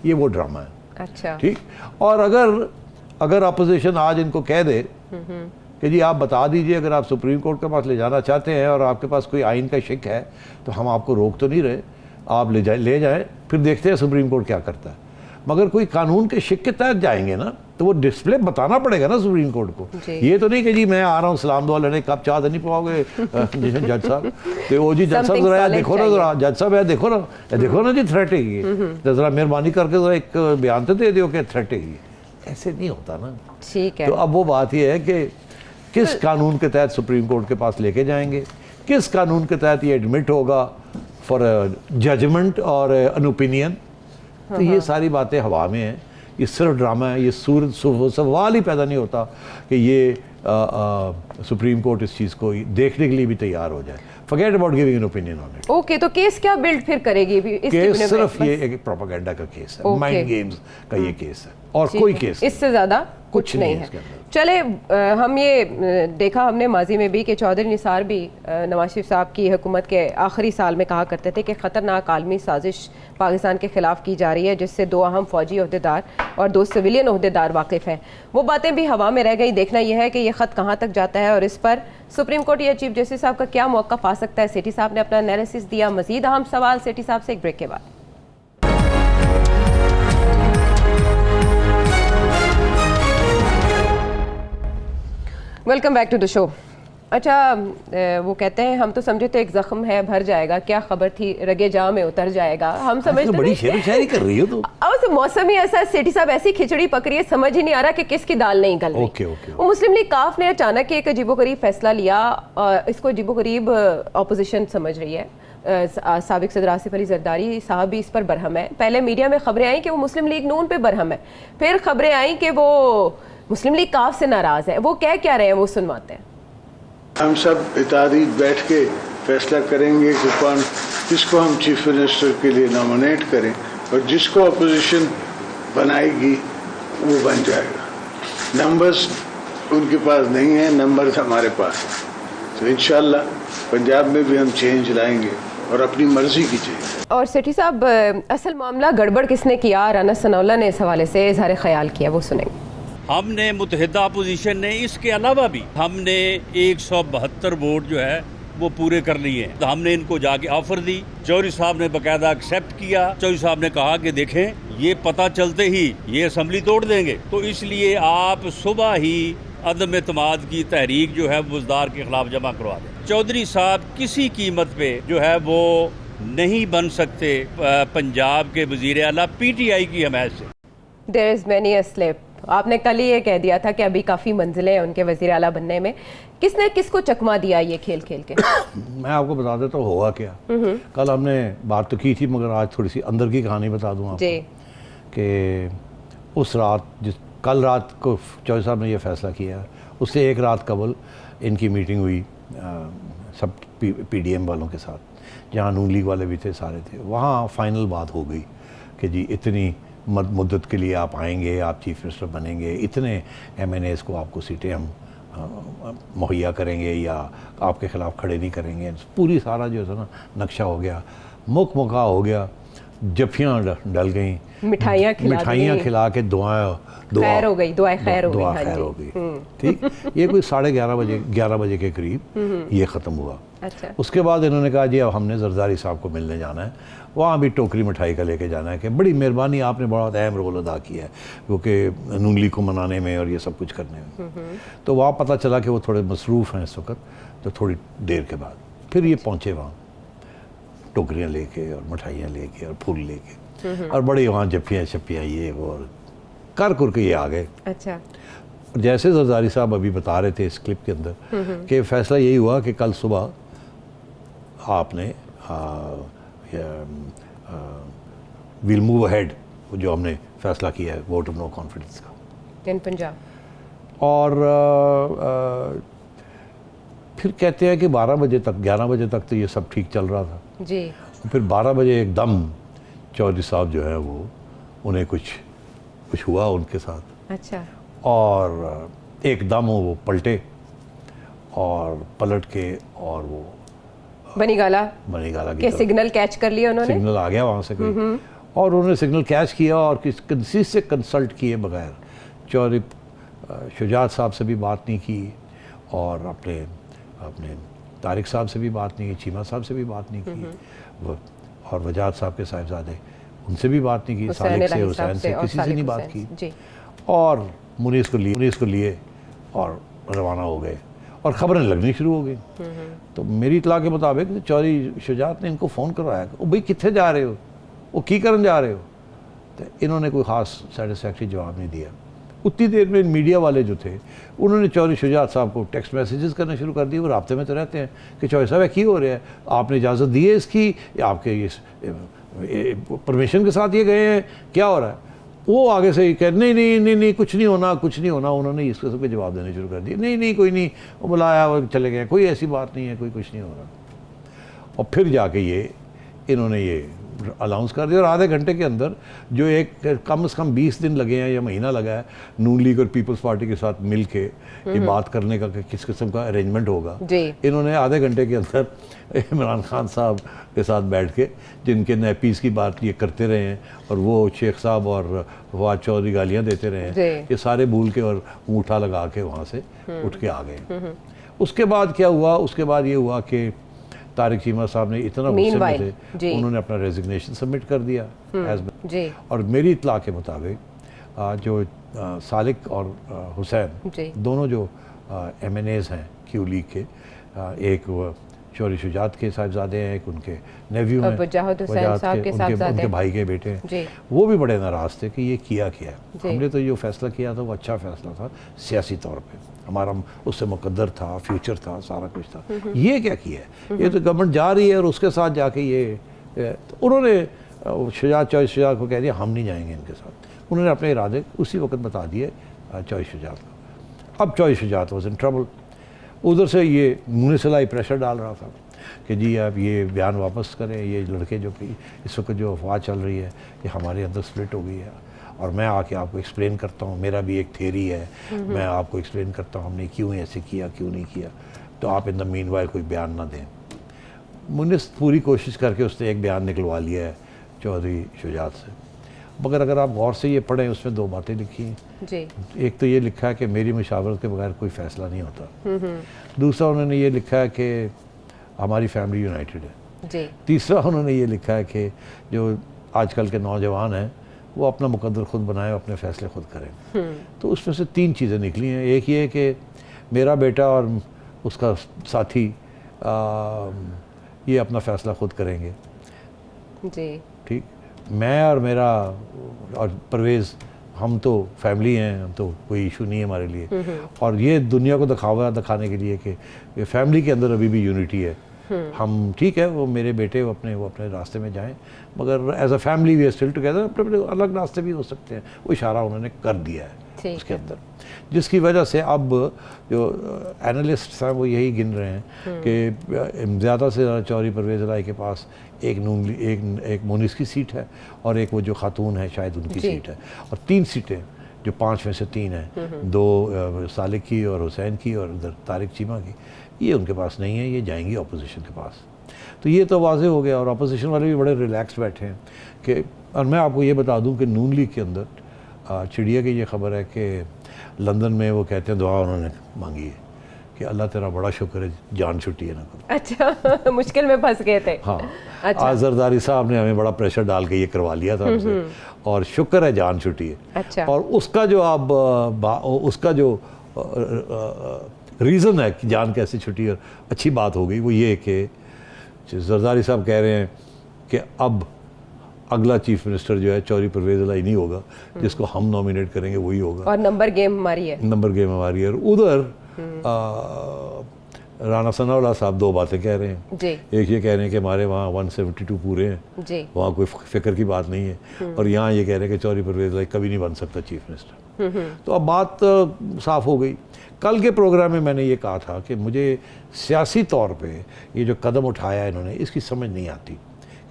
Speaker 2: ये वो ड्रामा है।
Speaker 1: अच्छा,
Speaker 2: ठीक। और अगर अपोजिशन आज इनको कह दे कि जी आप बता दीजिए अगर आप सुप्रीम कोर्ट के पास ले जाना चाहते हैं और आपके पास कोई आइन का शिक है तो हम आपको रोक तो नहीं रहे, आप ले जाएं, फिर देखते हैं सुप्रीम कोर्ट क्या करता है। मगर कोई कानून के शिक के तहत जाएंगे ना तो वो डिस्प्ले बताना पड़ेगा ना सुप्रीम कोर्ट को। ये तो नहीं कि जी मैं आ रहा हूँ सलाम दुआ लेने, कब चाह नहीं पाओगे जज साहब, तो वो जी जज साहब जरा देखो ना, जरा जज साहब यार देखो ना जी थ्रेट है ये, जरा मेहरबानी करके जरा एक बयान तो दे दो कि थ्रेट है ये। ऐसे नहीं होता ना।
Speaker 1: ठीक है।
Speaker 2: तो अब वो बात ये है कि किस कानून के तहत सुप्रीम कोर्ट के पास लेके जाएंगे, किस कानून के तहत ये एडमिट होगा फॉर जजमेंट और एन ओपिनियन। तो ये सारी बातें हवा में हैं, ये सिर्फ ड्रामा है। ये सवाल ही पैदा नहीं होता कि ये सुप्रीम कोर्ट इस चीज़ को देखने के लिए भी तैयार हो जाए। Forget about giving an opinion on it.
Speaker 1: Okay, तो केस क्या बिल्ड फिर करेगी इस
Speaker 2: केस सिर्फ ये एक प्रोपेगेंडा का केस है, माइंड गेम्स का ये केस है और कोई केस
Speaker 1: इससे ज़्यादा कुछ नहीं है। चले, हम ये देखा हमने माजी में भी कि चौधरी निसार भी नवाज शरीफ साहब की हुकूमत के आखिरी साल में कहा करते थे कि ख़तरनाक आलमी साजिश पाकिस्तान के ख़िलाफ़ की जा रही है जिससे 2 अहम फ़ौजी अहदेदार और 2 सिविलियन अहदेदार वाकिफ़ हैं। वो बातें भी हवा में रह गई। देखना यह है कि ये ख़त कहाँ तक जाता है और इस पर सुप्रीम कोर्ट या चीफ जस्टिस साहब का क्या मौक़िफ़ आ सकता है। सेठी साहब ने अपना एनालिसिस दिया। मज़ीद अहम सवाल सेठी साहब से एक ब्रेक के बाद। Welcome back to the show. अच्छा, वो कहते हैं हम तो समझे तो एक जख्म है भर जाएगा, क्या खबर थी रगे जा में उतर जाएगा। हम समझते
Speaker 2: बड़ी शेर शायरी कर रही हो तो।
Speaker 1: अब तो मौसम ही ऐसा, सेठी साहब ऐसी खिचड़ी पक रही है, समझ ही नहीं आ रहा कि किसकी दाल नहीं गल रही। वो मुस्लिम लीग काफ ने अचानक एक अजीबोगरीब फैसला लिया, इसको अजीबोगरीब ऑपोजिशन समझ रही है। साबिक सदर आसिफ अली जरदारी साहब भी इस पर बरहम है। पहले मीडिया में खबरें आई कि वो मुस्लिम लीग नून पे बरहम है, फिर खबरें आई कि वो मुस्लिम लीग काफ से नाराज़ है। वो कह क्या रहे हैं, वो सुनवाते हैं।
Speaker 5: हम सब इत्तेहादी बैठ के फैसला करेंगे कि कौन किसको हम चीफ मिनिस्टर के लिए नॉमिनेट करें, और जिसको अपोजिशन बनाएगी वो बन जाएगा। नंबर्स उनके पास नहीं है, नंबर्स हमारे पास हैं। तो इंशाल्लाह पंजाब में भी हम चेंज लाएंगे और अपनी मर्जी की चेंज।
Speaker 1: और सेठी साहब, असल मामला गड़बड़ किसने किया, राना सनाउल्लाह ने इस हवाले से इजहार ख्याल किया, वो सुनेंगे।
Speaker 6: हमने मुत्तहिदा अपोजिशन ने इसके अलावा भी हमने 172 वोट जो है वो पूरे कर लिए हैं। तो हमने इनको जाके ऑफर दी, चौधरी साहब ने बाकायदा एक्सेप्ट किया। चौधरी साहब ने कहा कि देखें ये पता चलते ही ये असम्बली तोड़ देंगे, तो इसलिए आप सुबह ही अदम एतमाद की तहरीक जो है बुज़दार के खिलाफ जमा करवा दें। चौधरी साहब किसी कीमत पे जो है वो नहीं बन सकते पंजाब के वज़ीर आला PTI की हमायत से।
Speaker 1: There is many a slip. आपने कल ही ये कह दिया था कि अभी काफ़ी मंजिलें हैं उनके वज़ीर आला बनने में। किसने किसको चकमा दिया ये खेल खेल के?
Speaker 2: मैं आपको बता देता हूँ हुआ क्या। कल हमने बात तो की थी, मगर आज थोड़ी सी अंदर की कहानी बता दूँ आपको कि उस रात कल रात को चौधरी साहब ने यह फ़ैसला किया, उससे एक रात कबल इनकी मीटिंग हुई सब PDM वालों के साथ, जहाँ नून लीग वाले भी थे, सारे थे। वहाँ फाइनल बात हो गई कि जी इतनी मुद्दत के लिए आप आएंगे, आप चीफ मिनिस्टर बनेंगे, इतने MNAs को आपको सीटें हम मुहैया करेंगे या आपके ख़िलाफ़ खड़े नहीं करेंगे। पूरी सारा जो है ना नक्शा हो गया, मुका हो गया, जफियाँ डल गई, मिठाइयाँ खिला के दुआ खैर हो गई। ठीक, ये कोई 11:30 बजे के करीब ये ख़त्म हुआ।
Speaker 1: अच्छा। उसके
Speaker 2: बाद इन्होंने कहा जी अब हमने जरदारी साहब को मिलने जाना है, वहाँ भी टोकरी मिठाई का लेके जाना है कि बड़ी मेहरबानी, आपने बहुत अहम रोल अदा किया है क्योंकि नून लीग को मनाने में और ये सब कुछ करने में। तो वहाँ पता चला कि वो थोड़े मसरूफ़ हैं इस वक्त। तो थोड़ी देर के बाद फिर ये पहुँचे वहाँ, टोकरियाँ लेके और मिठाइयाँ लेके और फूल लेके, और बड़ी वहाँ जफ्फियाँ शप्पियाँ ये वो कर के ये आ गए।
Speaker 1: अच्छा।
Speaker 2: जैसे जरदारी साहब अभी बता रहे थे इस क्लिप के अंदर कि फ़ैसला यही हुआ कि कल सुबह आपने विल मूव अहेड, जो हमने फ़ैसला किया है वोट ऑफ नो कॉन्फिडेंस का
Speaker 1: इन पंजाब।
Speaker 2: और फिर कहते हैं कि 12 बजे तक 11 बजे तक तो ये सब ठीक चल रहा था
Speaker 1: जी।
Speaker 2: फिर 12 बजे एकदम चौधरी साहब जो है वो उन्हें कुछ हुआ उनके साथ।
Speaker 1: अच्छा।
Speaker 2: और एकदम वो पलटे और पलट के और वो
Speaker 1: बनीगाला
Speaker 2: की
Speaker 1: सिग्नल कैच कर लिया उन्होंने।
Speaker 2: सिग्नल आ गया वहाँ से कोई, और उन्होंने सिग्नल कैच किया और किसी से कंसल्ट किए बगैर चौधरी शुजात साहब से भी बात नहीं की और अपने तारिक साहब से भी बात नहीं की, चीमा साहब से भी बात नहीं की, और वजाहत साहब के साहिबजादे उनसे भी बात नहीं की, सालिक से, हुसैन से, किसी से नहीं बात की। और मुनीस को लिए और रवाना हो गए और ख़बरें लगनी शुरू हो गई। तो मेरी इतला के मुताबिक चौधरी शुजात ने इनको फ़ोन करवाया, ओ भाई कितने जा रहे हो, वो की करने जा रहे हो। तो इन्होंने कोई ख़ास सेटिस्फैक्ट्री जवाब नहीं दिया। उतनी देर में मीडिया वाले जो थे उन्होंने चौधरी शुजात साहब को टेक्स्ट मैसेजेस करने शुरू कर दिए। वो राब्ते में तो रहते हैं कि चौधरी साहब की हो रहा है, आपने इजाज़त दी है इसकी, या आपके ये परमिशन के साथ ये गए हैं, क्या हो रहा है। वो आगे से कह नहीं कुछ नहीं होना। उन्होंने इस किस्म के जवाब देने शुरू कर दिए, नहीं कोई नहीं, वो बुलाया वो चले गए, कोई ऐसी बात नहीं है, कोई कुछ नहीं हो रहा। और फिर जाके इन्होंने ये अनाउंस कर दिया और आधे घंटे के अंदर जो एक कम से कम 20 दिन लगे हैं या महीना लगा है नून लीग और पीपल्स पार्टी के साथ मिल के ये बात करने का कि किस किस्म का अरेंजमेंट होगा, इन्होंने आधे घंटे के अंदर इमरान खान साहब के साथ बैठ के जिनके नैपीस की बात ये करते रहे हैं और वो शेख साहब और फवाद चौधरी गालियाँ देते रहे हैं, ये सारे भूल के और अंगूठा लगा के वहाँ से उठ के आ गए। उसके बाद क्या हुआ, उसके बाद ये हुआ कि तारिक चीमा साहब ने इतना गुस्से में थे, उन्होंने अपना रेजिग्नेशन सबमिट कर दिया और मेरी इत्तला के मुताबिक जो सालिक और हुसैन दोनों जो MNAs हैं क्यू लीग के, एक चौधरी शुजात के साहबजादे हैं, एक उनके नेव्यू
Speaker 1: और
Speaker 2: हैं
Speaker 1: वजाहत हुसैन
Speaker 2: वजाहत
Speaker 1: साहब के
Speaker 2: उनके
Speaker 1: साहबजादे।
Speaker 2: भाई के बेटे हैं।
Speaker 1: जी।
Speaker 2: वो भी बड़े नाराज़ थे कि ये किया क्या।
Speaker 1: जी।
Speaker 2: हमने तो जो फैसला किया था वो अच्छा फैसला था सियासी तौर पे, हमारा उससे मुकद्दर था, फ्यूचर था, सारा कुछ था। ये क्या किया है, ये तो गवर्नमेंट जा रही है और उसके साथ जाके ये तो उन्होंने चौधरी शुजात को कह दिया हम नहीं जाएंगे इनके साथ। उन्होंने अपने इरादे उसी वक्त बता दिए चौधरी शुजात को। अब Chaudhry Shujaat was in trouble. उधर से ये मुनिसलाई प्रेशर डाल रहा था कि जी आप ये बयान वापस करें, ये लड़के जो कि इस वक्त जो अफवाह चल रही है कि हमारे अंदर स्प्लिट हो गई है, और मैं आके आपको एक्सप्लेन करता हूँ, मेरा भी एक थ्योरी है, मैं आपको एक्सप्लेन करता हूँ हमने क्यों ऐसे किया क्यों नहीं किया, तो आप इन द मीनवाइल कोई बयान ना दें। मुनिस पूरी कोशिश करके उसने एक बयान निकलवा लिया है चौधरी शुजात से, मगर अगर आप गौर से ये पढ़ें उसमें दो बातें लिखी हैं।
Speaker 1: जी।
Speaker 2: एक तो ये लिखा है कि मेरी मुशावरत के बगैर कोई फ़ैसला नहीं होता। दूसरा उन्होंने ये लिखा है कि हमारी फैमिली यूनाइटेड है।
Speaker 1: जी।
Speaker 2: तीसरा उन्होंने ये लिखा है कि जो आजकल के नौजवान हैं वो अपना मुकद्दर खुद बनाए, अपने फ़ैसले खुद करें। तो उसमें से तीन चीज़ें निकली हैं। एक ये कि मेरा बेटा और उसका साथी ये अपना फ़ैसला खुद करेंगे।
Speaker 1: जी।
Speaker 2: ठीक, मैं और मेरा और परवेज़ हम तो फैमिली हैं, हम तो कोई इशू नहीं है हमारे लिए। और ये दुनिया को दिखाने के लिए कि फैमिली के अंदर अभी भी यूनिटी है। हम ठीक है, वो मेरे बेटे वो अपने रास्ते में जाएं, मगर as a family we are still together. अपने अपने अलग रास्ते भी हो सकते हैं, वो इशारा उन्होंने कर दिया है उसके अंदर, जिसकी वजह से अब जो एनालिस्ट हैं वो यही गिन रहे हैं कि ज़्यादा से ज़्यादा चौधरी परवेज़ इलाही के पास एक मुनिस की सीट है और एक वो जो खातून है शायद उनकी सीट है, और 3 सीटें जो 5 में से 3 हैं, 2 सालिक की और हुसैन की और उधर तारिक चीमा की, ये उनके पास नहीं है, ये जाएंगी अपोजिशन के पास। तो ये तो वाज़े हो गया, और अपोजिशन वाले भी बड़े रिलैक्स बैठे हैं कि, और मैं आपको ये बता दूं कि नून लीग के अंदर चिड़िया की ये खबर है कि लंदन में वो कहते हैं दुआ उन्होंने मांगी है कि अल्लाह तेरा बड़ा शुक्र है जान छुट्टी है ना करो।
Speaker 1: अच्छा, मुश्किल में फंस गए थे।
Speaker 2: हाँ।
Speaker 1: अच्छा।
Speaker 2: आज जरदारी साहब ने हमें बड़ा प्रेशर डाल के ये करवा लिया था हमसे, और शुक्र है जान छुट्टी है।
Speaker 1: अच्छा।
Speaker 2: और उसका जो अब उसका जो रीज़न है कि जान कैसे छुट्टी और अच्छी बात हो गई, वो ये कि जरदारी साहब कह रहे हैं कि अब अगला चीफ मिनिस्टर जो है चौधरी परवेज़ इलाही नहीं होगा, जिसको हम नॉमिनेट करेंगे वही होगा,
Speaker 1: और नंबर गेम हमारी है।
Speaker 2: नंबर गेम हमारी है। उधर राना सनाउल्लाह साहब 2 बातें कह रहे हैं।
Speaker 1: जी।
Speaker 2: एक ये कह रहे हैं कि हमारे वहाँ 172 पूरे हैं,
Speaker 1: जी।
Speaker 2: वहाँ कोई फिक्र की बात नहीं है, और यहाँ ये कह रहे हैं कि चौधरी परवेज़ इलाही कभी नहीं बन सकता चीफ मिनिस्टर। तो अब बात साफ़ हो गई। कल के प्रोग्राम में मैंने ये कहा था कि मुझे सियासी तौर पे ये जो कदम उठाया इन्होंने, इसकी समझ नहीं आती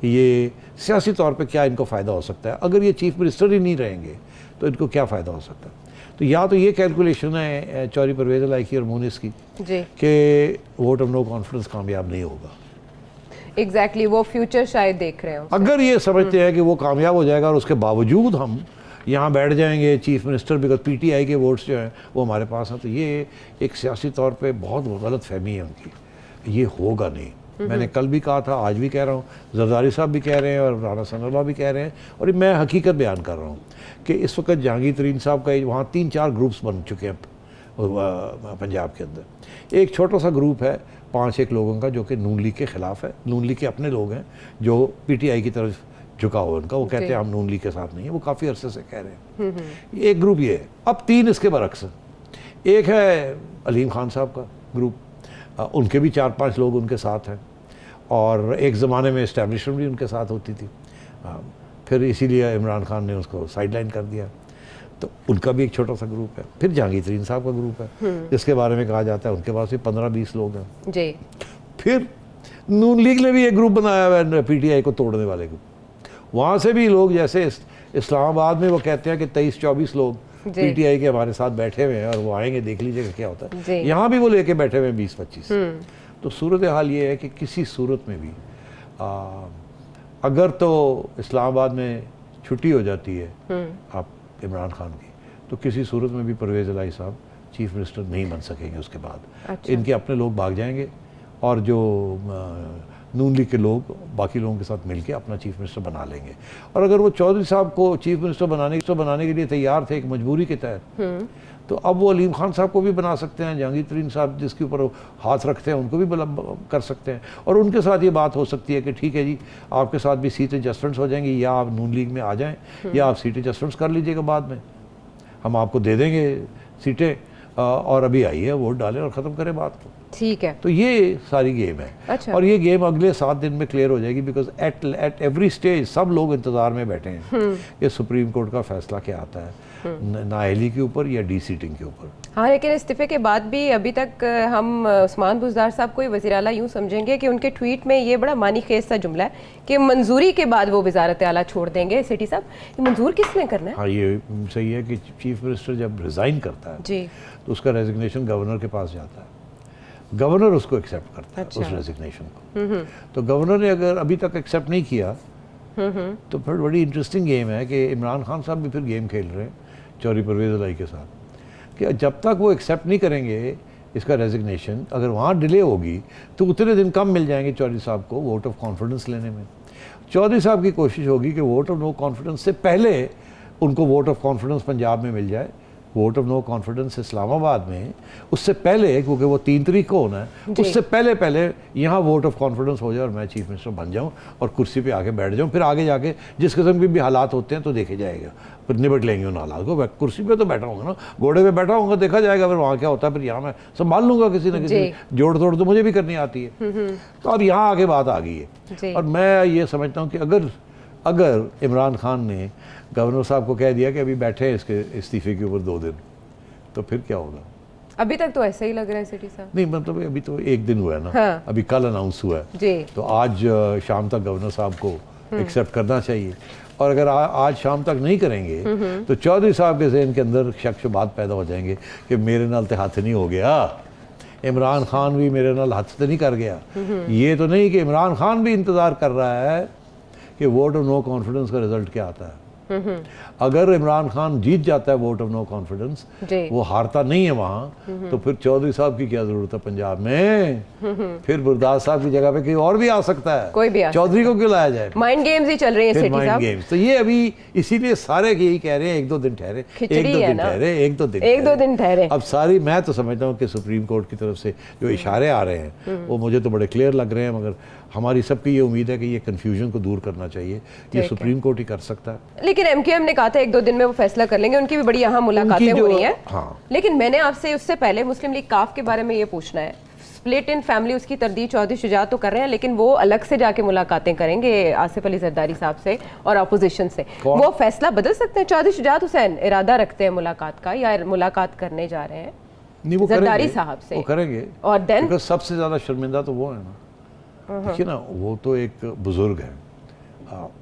Speaker 2: कि ये सियासी तौर पे क्या इनको फ़ायदा हो सकता है। अगर ये चीफ मिनिस्टर ही नहीं रहेंगे तो इनको क्या फ़ायदा हो सकता है। तो या तो ये कैलकुलेशन है चौधरी परवेज़ इलाही की और मुनिस की कि वोट ऑफ नो कॉन्फिडेंस कामयाब नहीं होगा।
Speaker 1: एग्जैक्टली, वो फ्यूचर शायद देख रहे हो।
Speaker 2: अगर ये समझते हैं कि वो कामयाब हो जाएगा और उसके बावजूद हम यहाँ बैठ जाएंगे चीफ मिनिस्टर, बिकॉज पीटीआई के वोट्स जो हैं वो हमारे पास हैं, तो ये एक सियासी तौर पे बहुत गलत फहमी है उनकी, ये होगा नहीं। मैंने कल भी कहा था, आज भी कह रहा हूँ, जरदारी साहब भी कह रहे हैं और राना सनाउल्लाह भी कह रहे हैं, और मैं हकीकत बयान कर रहा हूँ कि इस वक्त जहांगीर तरीन साहब का वहाँ 3-4 ग्रुप्स बन चुके हैं पंजाब के अंदर। एक छोटा सा ग्रुप है 5-1 लोगों का जो कि नून लीग के ख़िलाफ़ है, नून लीग के अपने लोग हैं जो पीटीआई की तरफ झुका हुआ उनका, वो कहते हैं हम नून लीग के साथ नहीं है, वो काफ़ी अरसे से कह रहे हैं। एक ग्रुप ये है। अब 3 इसके बरक्स हैं। एक है अलीम खान साहब का ग्रुप, उनके भी 4-5 लोग उनके साथ हैं, और एक ज़माने में इस्टेब्लिशमेंट भी उनके साथ होती थी, फिर इसीलिए इमरान खान ने उसको साइडलाइन कर दिया, तो उनका भी एक छोटा सा ग्रुप है। फिर जहांगीर तरीन साहब का ग्रुप है जिसके बारे में कहा जाता है उनके पास भी 15-20 लोग हैं
Speaker 1: जी।
Speaker 2: फिर नून लीग ने भी एक ग्रुप बनाया हुआ है पीटीआई को तोड़ने वाले ग्रुप, वहाँ से भी लोग, जैसे इस्लामाबाद में वो कहते हैं कि 23-24 लोग पीटीआई के हमारे साथ बैठे हुए हैं और वो आएंगे, देख लीजिएगा क्या होता है। यहाँ भी वो लेके बैठे हुए हैं 20-25। तो सूरत हाल ये है कि किसी सूरत में भी अगर तो इस्लामाबाद में छुट्टी हो जाती है आप इमरान खान की, तो किसी सूरत में भी परवेज़ इलाही साहब चीफ मिनिस्टर नहीं बन सकेंगे उसके बाद।
Speaker 1: अच्छा।
Speaker 2: इनके अपने लोग भाग जाएंगे, और जो नून लीग के लोग बाकी लोगों के साथ मिलके अपना चीफ मिनिस्टर बना लेंगे। और अगर वो चौधरी साहब को चीफ मिनिस्टर बनाने के लिए तैयार थे एक मजबूरी के तहत, तो अब वो अलीम खान साहब को भी बना सकते हैं, जहांगीर तरीन साहब जिसके ऊपर हाथ रखते हैं उनको भी कर सकते हैं, और उनके साथ ये बात हो सकती है कि ठीक है जी, आपके साथ भी सीट एडजस्टमेंट्स हो जाएंगी, या आप नून लीग में आ जाएं या आप सीट एडजस्टमेंट्स कर लीजिएगा, बाद में हम आपको दे देंगे सीटें, और अभी आइए वोट डालें और ख़त्म करें बात को।
Speaker 1: ठीक है,
Speaker 2: तो ये सारी गेम है।
Speaker 1: अच्छा।
Speaker 2: और ये गेम अगले 7 दिन में क्लियर हो जाएगी, बिकॉज एट एवरी स्टेज सब लोग इंतज़ार में बैठे हैं कि सुप्रीम कोर्ट का फैसला क्या आता है, नाअहली के ऊपर या डी सीटिंग के ऊपर।
Speaker 1: हाँ, लेकिन इस्तीफे के बाद भी अभी तक हम उस्मान बुज़दार साहब को ही वज़ीर आला यूँ समझेंगे कि उनके ट्वीट में ये बड़ा मानी खेज सा जुमला है कि मंजूरी के बाद वो वज़ारत आला छोड़ देंगे। सिटी साहब, ये मंजूर किसने करना है?
Speaker 2: हाँ, ये सही है कि चीफ मिनिस्टर जब रिज़ाइन करता है
Speaker 1: जी,
Speaker 2: तो उसका रेजिग्नेशन गवर्नर के पास जाता है, गवर्नर उसको एक्सेप्ट करता है।
Speaker 1: अच्छा।
Speaker 2: उस रेजिग्नेशन को। तो गवर्नर ने अगर अभी तक एक्सेप्ट नहीं किया तो फिर बड़ी इंटरेस्टिंग गेम है कि इमरान खान साहब भी फिर गेम खेल रहे हैं चौधरी परवेज़ इलाही के साथ कि जब तक वो एक्सेप्ट नहीं करेंगे इसका रेजिग्नेशन, अगर वहाँ डिले होगी तो उतने दिन कम मिल जाएंगे चौधरी साहब को वोट ऑफ कॉन्फिडेंस लेने में। चौधरी साहब की कोशिश होगी कि वोट ऑफ नो कॉन्फिडेंस से पहले उनको वोट ऑफ कॉन्फिडेंस पंजाब में मिल जाए, vote of no confidence Islamabad में उससे पहले, क्योंकि वो 3 तारीख को होना है, उससे पहले यहाँ वोट ऑफ कॉन्फिडेंस हो जाए और मैं चीफ मिनिस्टर बन जाऊँ और कुर्सी पे आके बैठ जाऊँ। फिर आगे जाके जिस किस्म के भी हालात होते हैं तो देखे जाएगा, फिर निपट लेंगे उन हालात को। कुर्सी पे तो बैठा होगा ना, घोड़े पे बैठा होगा, देखा जाएगा फिर वहाँ क्या होता है, फिर यहाँ मैं संभाल लूँगा किसी न किसी, जोड़ तोड़ तो मुझे भी करनी आती है। तो अब यहाँ आगे बात आ गई है, और मैं ये समझता हूँ कि अगर इमरान खान ने गवर्नर साहब को कह दिया कि अभी बैठे हैं इसके इस्तीफे के ऊपर 2 दिन, तो फिर क्या होगा?
Speaker 1: अभी तक तो ऐसा ही लग रहा है सिटी साहब।
Speaker 2: नहीं, मतलब अभी तो 1 दिन हुआ है ना।
Speaker 1: हाँ।
Speaker 2: अभी कल अनाउंस हुआ है
Speaker 1: जी,
Speaker 2: तो आज शाम तक गवर्नर साहब को एक्सेप्ट करना चाहिए, और अगर आज शाम तक नहीं करेंगे तो चौधरी साहब के जहन के अंदर शक शुबात पैदा हो जाएंगे कि मेरे नाल तो हाथ नहीं हो गया, इमरान खान भी मेरे नाल हाथ तो नहीं कर गया। ये तो नहीं कि इमरान खान भी इंतज़ार कर रहा है कि वोट ऑफ नो कॉन्फिडेंस का रिजल्ट क्या आता है। अगर इमरान खान जीत जाता है वोट ऑफ नो कॉन्फिडेंस, वो हारता नहीं है वहाँ, तो फिर चौधरी साहब की क्या जरूरत है पंजाब में? फिर गुरदास साहब की जगह पे कोई और भी आ सकता है,
Speaker 1: कोई भी आ
Speaker 2: चौधरी को क्यों लाया जाए?
Speaker 1: माइंड गेम्स ही चल रहे हैं सिटी
Speaker 2: माइंड
Speaker 1: साहब।
Speaker 2: गेम्स तो ये अभी इसीलिए सारे यही कह रहे हैं 1-2 दिन ठहरे,
Speaker 1: खिचड़ी
Speaker 2: 1-2
Speaker 1: है
Speaker 2: दिन
Speaker 1: ना।
Speaker 2: ठहरे, 1-2 दिन
Speaker 1: 1-2 दिन ठहरे।
Speaker 2: अब सारी, मैं तो समझता हूँ कि सुप्रीम कोर्ट की तरफ से जो इशारे आ रहे हैं वो मुझे तो बड़े क्लियर लग रहे हैं, मगर हमारी सबकी ये उम्मीद है कि ये कन्फ्यूजन को दूर करना चाहिए, ये सुप्रीम कोर्ट ही कर सकता है।
Speaker 1: लेकिन एमक्यूएम ने कहा था 1-2 दिन में वो फैसला कर लेंगे, उनकी भी बड़ी अहम मुलाकातें हो रही हैं।
Speaker 2: हाँ।
Speaker 1: लेकिन मैंने आपसे उससे पहले मुस्लिम लीग काफ के बारे में ये पूछना है। स्प्लिट इन फैमिली उसकी तरदीद चौधरी शुजात तो कर रहे हैं, लेकिन वो अलग से जाके मुलाकातें करेंगे आसिफ अली जरदारी साहब से और अपोजिशन से। वो फैसला बदल सकते हैं? चौधरी शुजात हुसैन इरादा रखते हैं मुलाकात का, या मुलाकात करने जा रहे हैं
Speaker 2: नहीं, वो
Speaker 1: जरदारी साहब से?
Speaker 2: वो करेंगे,
Speaker 1: और देन
Speaker 2: सबसे ज्यादा शर्मिंदा तो वो है ना। देखिए ना, वो तो एक बुजुर्ग है,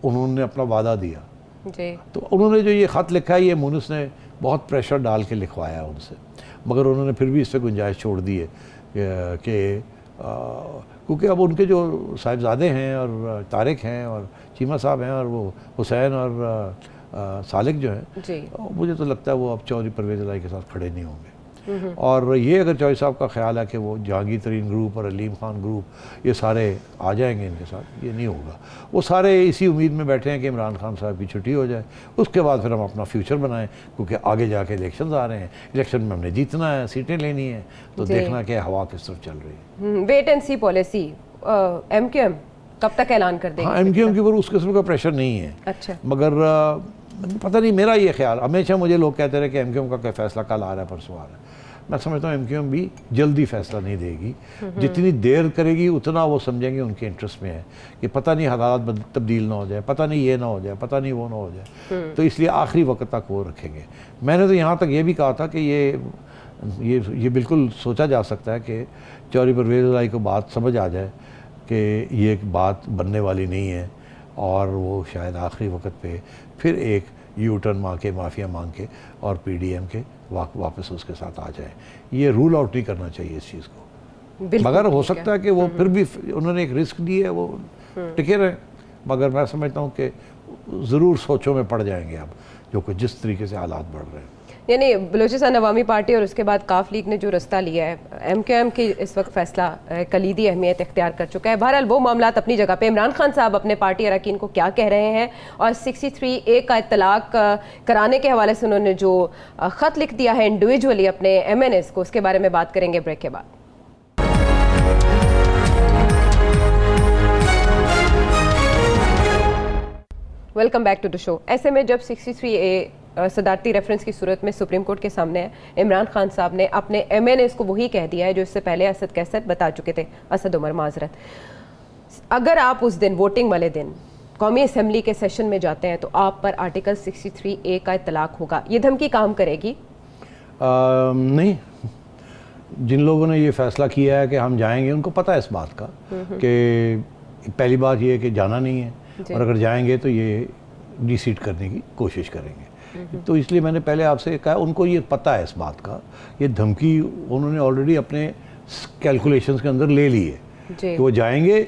Speaker 2: उन्होंने अपना वादा दिया
Speaker 1: जी,
Speaker 2: तो उन्होंने जो ये ख़त लिखा है ये मुनिस ने बहुत प्रेशर डाल के लिखवाया उनसे, मगर उन्होंने फिर भी इस पर गुंजाइश छोड़ दी है कि क्योंकि अब उनके जो साहिबजादे हैं और तारिक हैं और चीमा साहब हैं और वो हुसैन और सालिक जो हैं, मुझे तो लगता है वो अब चौधरी परवेज़ इलाही के साथ खड़े नहीं होंगे। और ये अगर चौधरी साहब का ख्याल है कि वो जहांगीर तरीन ग्रुप और अलीम खान ग्रुप ये सारे आ जाएंगे इनके साथ, ये नहीं होगा। वो सारे इसी उम्मीद में बैठे हैं कि इमरान खान साहब की छुट्टी हो जाए, उसके बाद फिर हम अपना फ्यूचर बनाएं, क्योंकि आगे जाके इलेक्शन आ रहे हैं, इलेक्शन में हमने जीतना है, सीटें लेनी है, तो देखना कि हवा किस तरफ चल रही है।
Speaker 1: Wait and see policy MQM कब तक ऐलान कर देगी?
Speaker 2: हाँ, एमक्यूएम के ऊपर उस किस्म का प्रेशर नहीं है।
Speaker 1: अच्छा,
Speaker 2: मगर पता नहीं, मेरा ये ख्याल, हमेशा मुझे लोग कहते रहे कि एमक्यूएम का क्या फैसला कल आ रहा है, परसों आ रहा है। मैं समझता हूँ एमक्यूएम भी जल्दी फैसला नहीं देगी, जितनी देर करेगी उतना वो समझेंगे उनके इंटरेस्ट में है कि पता नहीं हालात तब्दील ना हो जाए, पता नहीं ये ना हो जाए, पता नहीं वो ना हो जाए, तो इसलिए आखिरी वक्त तक वो रखेंगे। मैंने तो यहाँ तक ये भी कहा था कि ये बिल्कुल सोचा जा सकता है कि चौधरी परवेज़ इलाही को बात समझ आ जाए कि ये एक बात बनने वाली नहीं है, और वो शायद आखिरी वक्त पे फिर एक यू टर्न माफिया मांग के और पीडीएम के वापस उसके साथ आ जाए। ये रूल आउट नहीं करना चाहिए इस चीज़ को, मगर हो सकता है कि वो फिर भी उन्होंने एक रिस्क ली है, वो टिके रहे, मगर मैं समझता हूँ कि ज़रूर सोचों में पड़ जाएंगे अब जो कुछ जिस तरीके से हालात बढ़ रहे हैं।
Speaker 1: यानी बलूचिस्तान अवामी पार्टी और उसके बाद काफ लीग ने जो रास्ता लिया है, MQM की इस वक्त फैसला कलीदी अहमियत इख्तियार कर चुका है। बहरहाल वो मामला अपनी जगह पे, इमरान खान साहब अपने पार्टी अरकान को क्या कह रहे हैं और 63A का इत्तलाक कराने के हवाले से उन्होंने जो ख़त लिख दिया है इंडिविजुअली अपने MNAs को, उसके बारे में बात करेंगे ब्रेक के बाद। Welcome back to the show. ऐसे में जब 63A सदारती रेफरेंस की सूरत में सुप्रीम कोर्ट के सामने है, इमरान खान साहब ने अपने MNAs को वही कह दिया है जो इससे पहले असद कैसर बता चुके थे, असद उमर माजरत। अगर आप उस दिन वोटिंग वाले दिन कौमी असम्बली के सेशन में जाते हैं तो आप पर आर्टिकल 63A का इत्तलाक होगा, ये धमकी काम करेगी?
Speaker 2: नहीं, जिन लोगों ने ये फैसला किया है कि हम जाएंगे उनको पता है इस बात का कि पहली बात ये है कि जाना नहीं है, और अगर जाएंगे तो ये डिसीट करने की कोशिश करेंगे। तो इसलिए मैंने पहले आपसे कहा उनको ये पता है इस बात का, ये धमकी उन्होंने ऑलरेडी अपने कैलकुलेशंस के अंदर ले ली है कि वो जाएंगे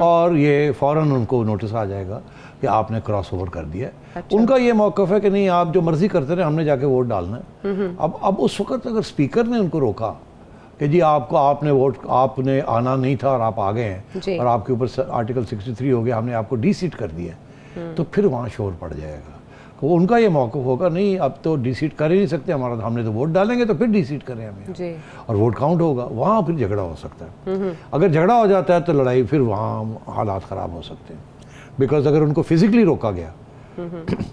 Speaker 2: और ये फ़ौरन उनको नोटिस आ जाएगा कि आपने क्रॉस ओवर कर दिया है। अच्छा। उनका ये मौक़िफ़ है कि नहीं, आप जो मर्ज़ी करते रहे, हमने जाके वोट डालना है। अब उस वक्त अगर स्पीकर ने उनको रोका कि जी आपने आना नहीं था और आप आ गए हैं और आपके ऊपर आर्टिकल 63 हो गया, हमने आपको डीसीट कर दिया, तो फिर वहाँ शोर पड़ जाएगा। तो उनका ये मौक़िफ़ होगा, नहीं अब तो डीसीट कर ही नहीं सकते, हमने तो वोट डालेंगे तो फिर डीसीट करें हमें, और वोट काउंट होगा, वहाँ फिर झगड़ा हो सकता है। अगर झगड़ा हो जाता है तो लड़ाई, फिर वहाँ हालात ख़राब हो सकते हैं। बिकॉज अगर उनको फिज़िकली रोका गया,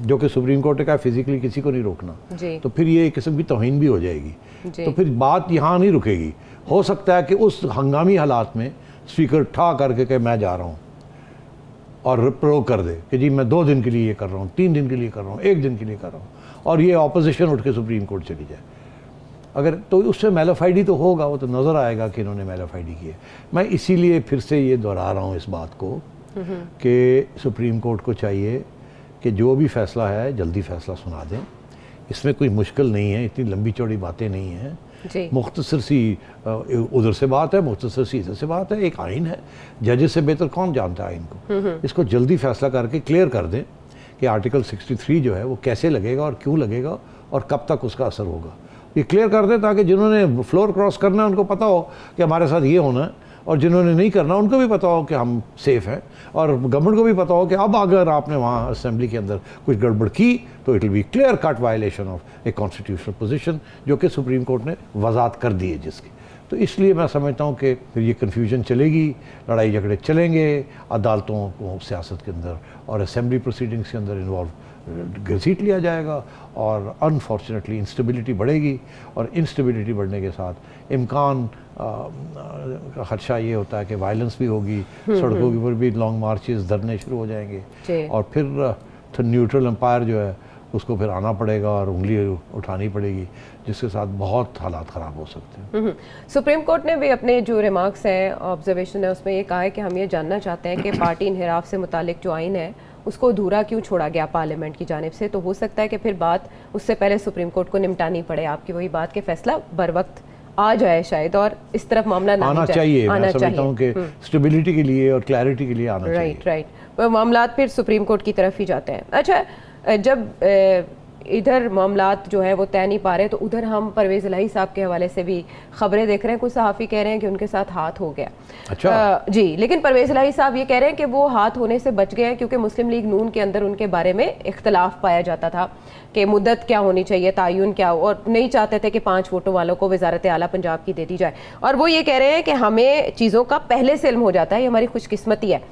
Speaker 2: जो कि सुप्रीम कोर्ट ने कहा फिज़िकली किसी को नहीं रोकना, तो फिर ये एक किस्म की तौहीन भी हो जाएगी। तो फिर बात यहाँ नहीं रुकेगी। हो सकता है कि उस हंगामी हालात में स्पीकर ठा करके कि मैं जा रहा हूँ और प्रयोग कर दे कि जी मैं 2 दिन के लिए ये कर रहा हूँ, 3 दिन के लिए कर रहा हूँ, 1 दिन के लिए कर रहा हूँ, और ये ऑपोजिशन उठ के सुप्रीम कोर्ट चली जाए। अगर तो उससे मैलाफाइडी तो होगा, वो तो नज़र आएगा कि इन्होंने मैलाफाइडी की है। मैं इसीलिए फिर से ये दोहरा रहा हूँ इस बात को कि सुप्रीम कोर्ट को चाहिए कि जो भी फ़ैसला है जल्दी फ़ैसला सुना दें। इसमें कोई मुश्किल नहीं है, इतनी लंबी चौड़ी बातें नहीं हैं, मुख्तसर सी उधर से बात है, मुख्तसर सी इधर से बात है। एक आइन है, जजेस से बेहतर कौन जानता है आइन को। इसको जल्दी फैसला करके क्लियर कर दें कि आर्टिकल 63 जो है वो कैसे लगेगा और क्यों लगेगा और कब तक उसका असर होगा, ये क्लियर कर दें, ताकि जिन्होंने फ्लोर क्रॉस करना है उनको पता हो कि हमारे साथ ये होना है, और जिन्होंने नहीं करना उनको भी पता हो कि हम सेफ़ हैं, और गवर्नमेंट को भी पता हो कि अब अगर आपने वहाँ असेंबली के अंदर कुछ गड़बड़ की तो it will be clear cut violation of a constitutional position, जो कि सुप्रीम कोर्ट ने वजाहत कर दी है जिसकी। तो इसलिए मैं समझता हूँ कि फिर ये कन्फ्यूजन चलेगी, लड़ाई झगड़े चलेंगे अदालतों को, सियासत के अंदर और असेंबली प्रोसीडिंग्स के अंदर इन्वॉल्व घसीट लिया जाएगा, और अनफॉर्चुनेटली इंस्टेबिलिटी बढ़ेगी, और इंस्टेबिलिटी बढ़ने के साथ इम्कान का खदशा ये होता है कि वायलेंस भी होगी, सड़कों के ऊपर भी लॉन्ग मार्चेस, धरने शुरू हो जाएंगे, और फिर न्यूट्रल एम्पायर जो है उसको फिर आना पड़ेगा और उंगली उठानी पड़ेगी, जिसके साथ बहुत हालात ख़राब हो सकते हैं।
Speaker 1: सुप्रीम कोर्ट ने भी अपने जो रिमार्क्स हैं, ऑब्जर्वेशन है, उसमें ये कहा है कि हम ये जानना चाहते हैं कि पार्टी इन्हिराफ से मुतालिक जो आइन है उसको अधूरा क्यों छोड़ा गया पार्लियामेंट की जानिब से। तो हो सकता है कि फिर बात उससे पहले सुप्रीम कोर्ट को निपटानी पड़े, आपकी वही बात के फैसला बर वक्त आ जाए शायद, और इस तरफ मामला ना
Speaker 2: आना चाहिए। मैं समझता हूं कि स्टेबिलिटी के लिए और क्लैरिटी के लिए आना चाहिए।
Speaker 1: राइट, मामला फिर सुप्रीम कोर्ट की तरफ ही जाते हैं। अच्छा, जब इधर मामलात जो है वो तय नहीं पा रहे, तो उधर हम परवेज़ इलाही साहब के हवाले से भी खबरें देख रहे हैं, कुछ सहाफ़ी कह रहे हैं कि उनके साथ हाथ हो गया।
Speaker 2: अच्छा।
Speaker 1: जी, लेकिन परवेज़ इलाही साहब ये कह रहे हैं कि वो हाथ होने से बच गए हैं क्योंकि मुस्लिम लीग नून के अंदर उनके बारे में इख्तलाफ पाया जाता था कि मुद्दत क्या होनी चाहिए, तायुन क्या, और नहीं चाहते थे कि 5 वोटों वालों को वजारत आला पंजाब की दे दी जाए। और वो ये कह रहे हैं कि हमें चीज़ों का पहले से इल्म हो जाता है, ये हमारी खुशकिस्मती है।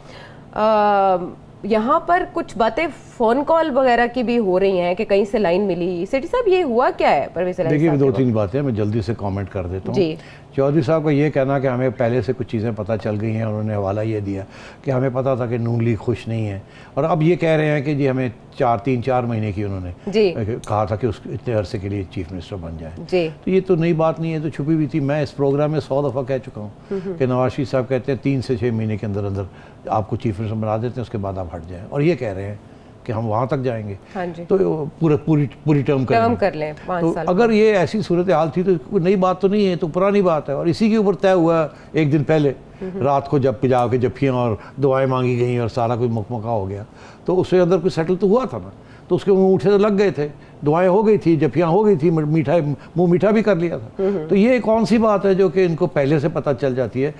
Speaker 1: यहाँ पर कुछ बातें फ़ोन कॉल वगैरह की भी हो रही हैं कि कहीं से लाइन मिली। सेठी साहब, ये हुआ क्या है परवेज़ इलाही साहब?
Speaker 2: देखिए, 2-3 बातें मैं जल्दी से कमेंट कर देता हूँ। चौधरी साहब का ये कहना कि हमें पहले से कुछ चीज़ें पता चल गई हैं, उन्होंने हवाला ये दिया कि हमें पता था कि नून लीग खुश नहीं है, और अब ये कह रहे हैं कि जी हमें 3-4 महीने की उन्होंने कहा था कि उस इतने अरसे के लिए चीफ मिनिस्टर बन जाए। तो ये तो नई बात नहीं है, तो छुपी हुई थी। मैं इस प्रोग्राम में 100 दफ़ा कह चुका हूँ कि नवाज शरीफ साहब कहते हैं 3 से 6 महीने के अंदर अंदर आपको चीफ मिनिस्टर बना देते हैं, उसके बाद आप हट जाएँ, और ये कह रहे हैं कि हम वहाँ तक जाएंगे।
Speaker 1: हाँ जी।
Speaker 2: तो पूरी टर्म कर लें 5
Speaker 1: तो
Speaker 2: साल। अगर ये ऐसी सूरत हाल थी तो कोई नई बात तो नहीं है, तो पुरानी बात है, और इसी के ऊपर तय हुआ 1 दिन पहले रात को जब जाके जफ्फियाँ और दुआएं मांगी गई और सारा कोई मुकमका हो गया, तो उसके अंदर कोई सेटल तो हुआ था ना। तो उसके अंगूठे से लग गए थे, दुआएं हो गई थी, जफियाँ हो गई थी, मीठा मुंह मीठा भी कर लिया था। तो ये कौन सी बात है जो कि इनको पहले से पता चल जाती है,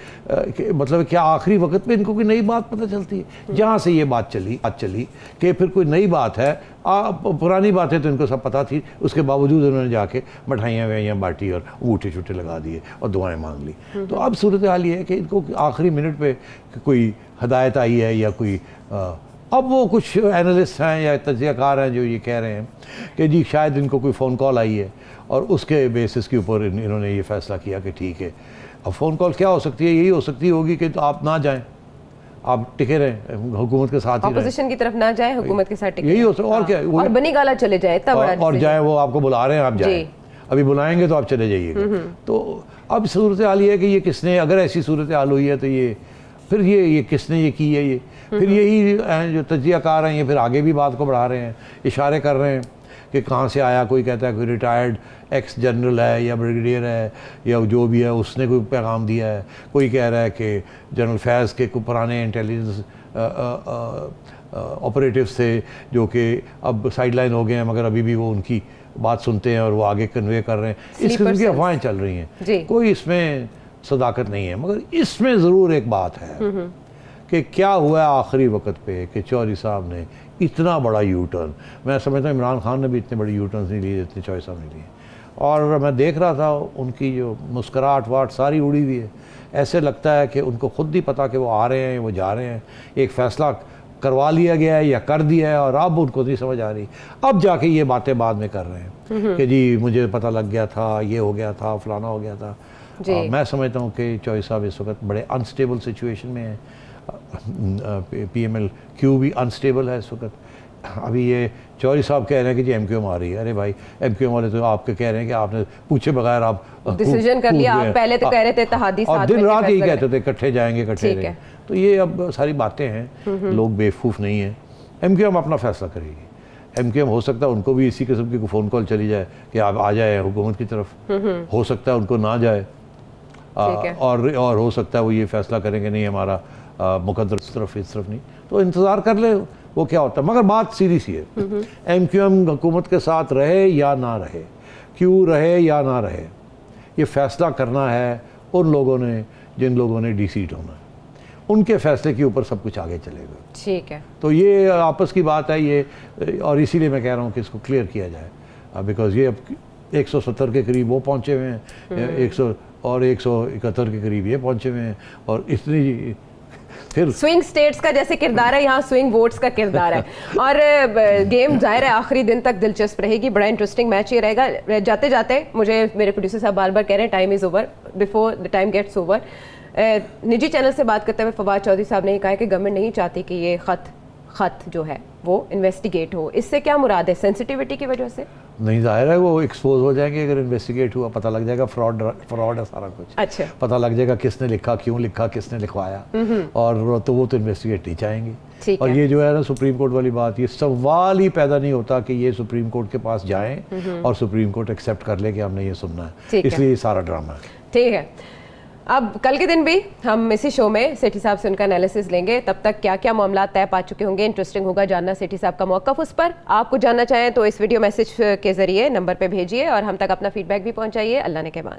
Speaker 2: मतलब क्या आखिरी वक्त पे इनको कोई नई बात पता चलती है? जहाँ से ये बात चली कि फिर कोई नई बात है, पुरानी बातें तो इनको सब पता थी, उसके बावजूद उन्होंने जाके मिठाइयाँ वठाइयाँ बांटी और अंगूठे छूटे लगा दिए और दुआएं मांग ली। तो अब सूरत हाल ये है कि इनको आखिरी मिनट पे कोई हदायत आई है या कोई अब वो कुछ एनालिस्ट हैं या तज्ज़ियाकार हैं जो ये कह रहे हैं कि जी शायद इनको कोई फ़ोन कॉल आई है और उसके बेसिस के ऊपर इन्होंने ये फ़ैसला किया कि ठीक है। अब फ़ोन कॉल क्या हो सकती है? यही हो सकती होगी कि तो आप ना जाएं, आप टिके रहें, हुकूमत के साथ ही रहें,
Speaker 1: ऑपोजिशन की तरफ ना जाए, हुकूमत के साथ टिके,
Speaker 2: यही हो सकता। और क्या,
Speaker 1: और बनी गाला चले जाए, इतना बड़ा
Speaker 2: और जाए, वो आपको बुला रहे हैं, आप जाएं, अभी बुलाएंगे तो आप चले जाइएगा। तो अब सूरत हाल ये है कि ये किसने, अगर ऐसी सूरत हाल हुई है तो ये फिर ये किसने ये की है, ये फिर यही जो तज्ज़ियाकार हैं ये फिर आगे भी बात को बढ़ा रहे हैं, इशारे कर रहे हैं कि कहाँ से आया, कोई कहता है कोई रिटायर्ड एक्स जनरल है या ब्रिगेडियर है या जो भी है उसने कोई पैगाम दिया है, कोई कह रहा है कि जनरल फैज़ के कोई पुराने इंटेलिजेंस ऑपरेटिव्स थे जो कि अब साइडलाइन हो गए हैं, मगर अभी भी वो उनकी बात सुनते हैं और वो आगे कन्वे कर रहे हैं। इस किस्म की अफवाहें चल रही हैं, कोई इसमें सदाकत नहीं है। मगर इसमें ज़रूर एक बात है कि क्या हुआ है आखिरी वक्त पे कि चौधरी साहब ने इतना बड़ा यू टर्न, मैं समझता हूँ इमरान खान ने भी इतने बड़े यू टर्न नहीं लिए जितने चौधरी साहब ने लिए। और मैं देख रहा था उनकी जो मुस्कुराहट वाट सारी उड़ी हुई है, ऐसे लगता है कि उनको खुद ही पता कि वो आ रहे हैं, वो जा रहे हैं, एक फ़ैसला करवा लिया गया है या कर दिया है और अब उनको नहीं समझ आ रही, अब जाके ये बातें बाद में कर रहे हैं कि जी मुझे पता लग गया था, ये हो गया था, फलाना हो गया था। मैं समझता हूँ कि चौधरी साहब इस वक्त बड़े अनस्टेबल सिचुएशन में है, PML-Q भी अनस्टेबल है इस वक्त। अभी ये चौधरी साहब कह रहे हैं कि जी MQM आ रही है, अरे भाई MQM वाले तो आपके कह रहे हैं कि आपने पूछे बगैर आप
Speaker 1: डिसीजन कर लिया, आप पहले तो कह रहे थे इत्तेहादी साथ
Speaker 2: और दिन रात यही कहते थे इकट्ठे जाएंगे इकट्ठे रहेंगे। तो ये अब सारी बातें हैं, लोग बेवकूफ़ नहीं हैं, MQM अपना फैसला करेगी। MQM हो सकता है उनको भी इसी किस्म की फ़ोन कॉल चली जाए कि आप आ जाए हुकूमत की तरफ, हो सकता है उनको ना जाए, और हो सकता है वो ये फैसला करेंगे नहीं हमारा मुकद्दर इस तरफ नहीं, तो इंतज़ार कर ले वो क्या होता है। मगर बात सीधी सी है, MQM हुकूमत के साथ रहे या ना रहे, क्यों रहे या ना रहे, ये फ़ैसला करना है उन लोगों ने जिन लोगों ने DC होना है, उनके फैसले के ऊपर सब कुछ आगे चलेगा। ठीक है, तो ये आपस की बात है ये, और इसीलिए मैं कह रहा हूँ कि इसको क्लियर किया जाए, बिकॉज ये अब 170 के करीब वो पहुँचे हुए हैं, 171 के करीब ये पहुँचे हुए हैं, और इतनी फिर
Speaker 1: स्विंग स्टेट्स का जैसे किरदार है, यहाँ स्विंग वोट्स का किरदार है। और गेम जाहिर है आखिरी दिन तक दिलचस्प रहेगी, बड़ा इंटरेस्टिंग मैच ये रहेगा। जाते जाते मुझे मेरे प्रोड्यूसर साहब बार बार कह रहे हैं time is over before the time gets over. निजी चैनल से बात करते हुए फवाद चौधरी साहब ने कहा है कि गवर्नमेंट नहीं चाहती कि ये खत जो है वो इन्वेस्टिगेट हो। इससे क्या मुराद है, सेंसिटिविटी की वजह से?
Speaker 2: नहीं, जाहिर है वो एक्सपोज हो जाएंगे अगर इन्वेस्टिगेट हुआ, पता लग जाएगा फ्रॉड है सारा कुछ।
Speaker 1: अच्छा,
Speaker 2: पता लग जाएगा किसने लिखा, क्यों लिखा, किसने लिखवाया, और तो वो तो इन्वेस्टिगेट नहीं चाहेंगे। और ये जो है ना सुप्रीम कोर्ट वाली बात, ये सवाल ही पैदा नहीं होता कि ये सुप्रीम कोर्ट के पास जाएं और सुप्रीम कोर्ट एक्सेप्ट कर ले कि हमने ये सुनना है, इसलिए ये सारा ड्रामा है।
Speaker 1: ठीक है, अब कल के दिन भी हम इसी शो में सेठी साहब से उनका एनालिसिस लेंगे। तब तक क्या क्या मामला तय पा चुके होंगे, इंटरेस्टिंग होगा जानना सेठी साहब का मौक़िफ़ उस पर। आपको जानना चाहें तो इस वीडियो मैसेज के ज़रिए नंबर पे भेजिए और हम तक अपना फीडबैक भी पहुंचाइए। अल्लाह ने कहमान।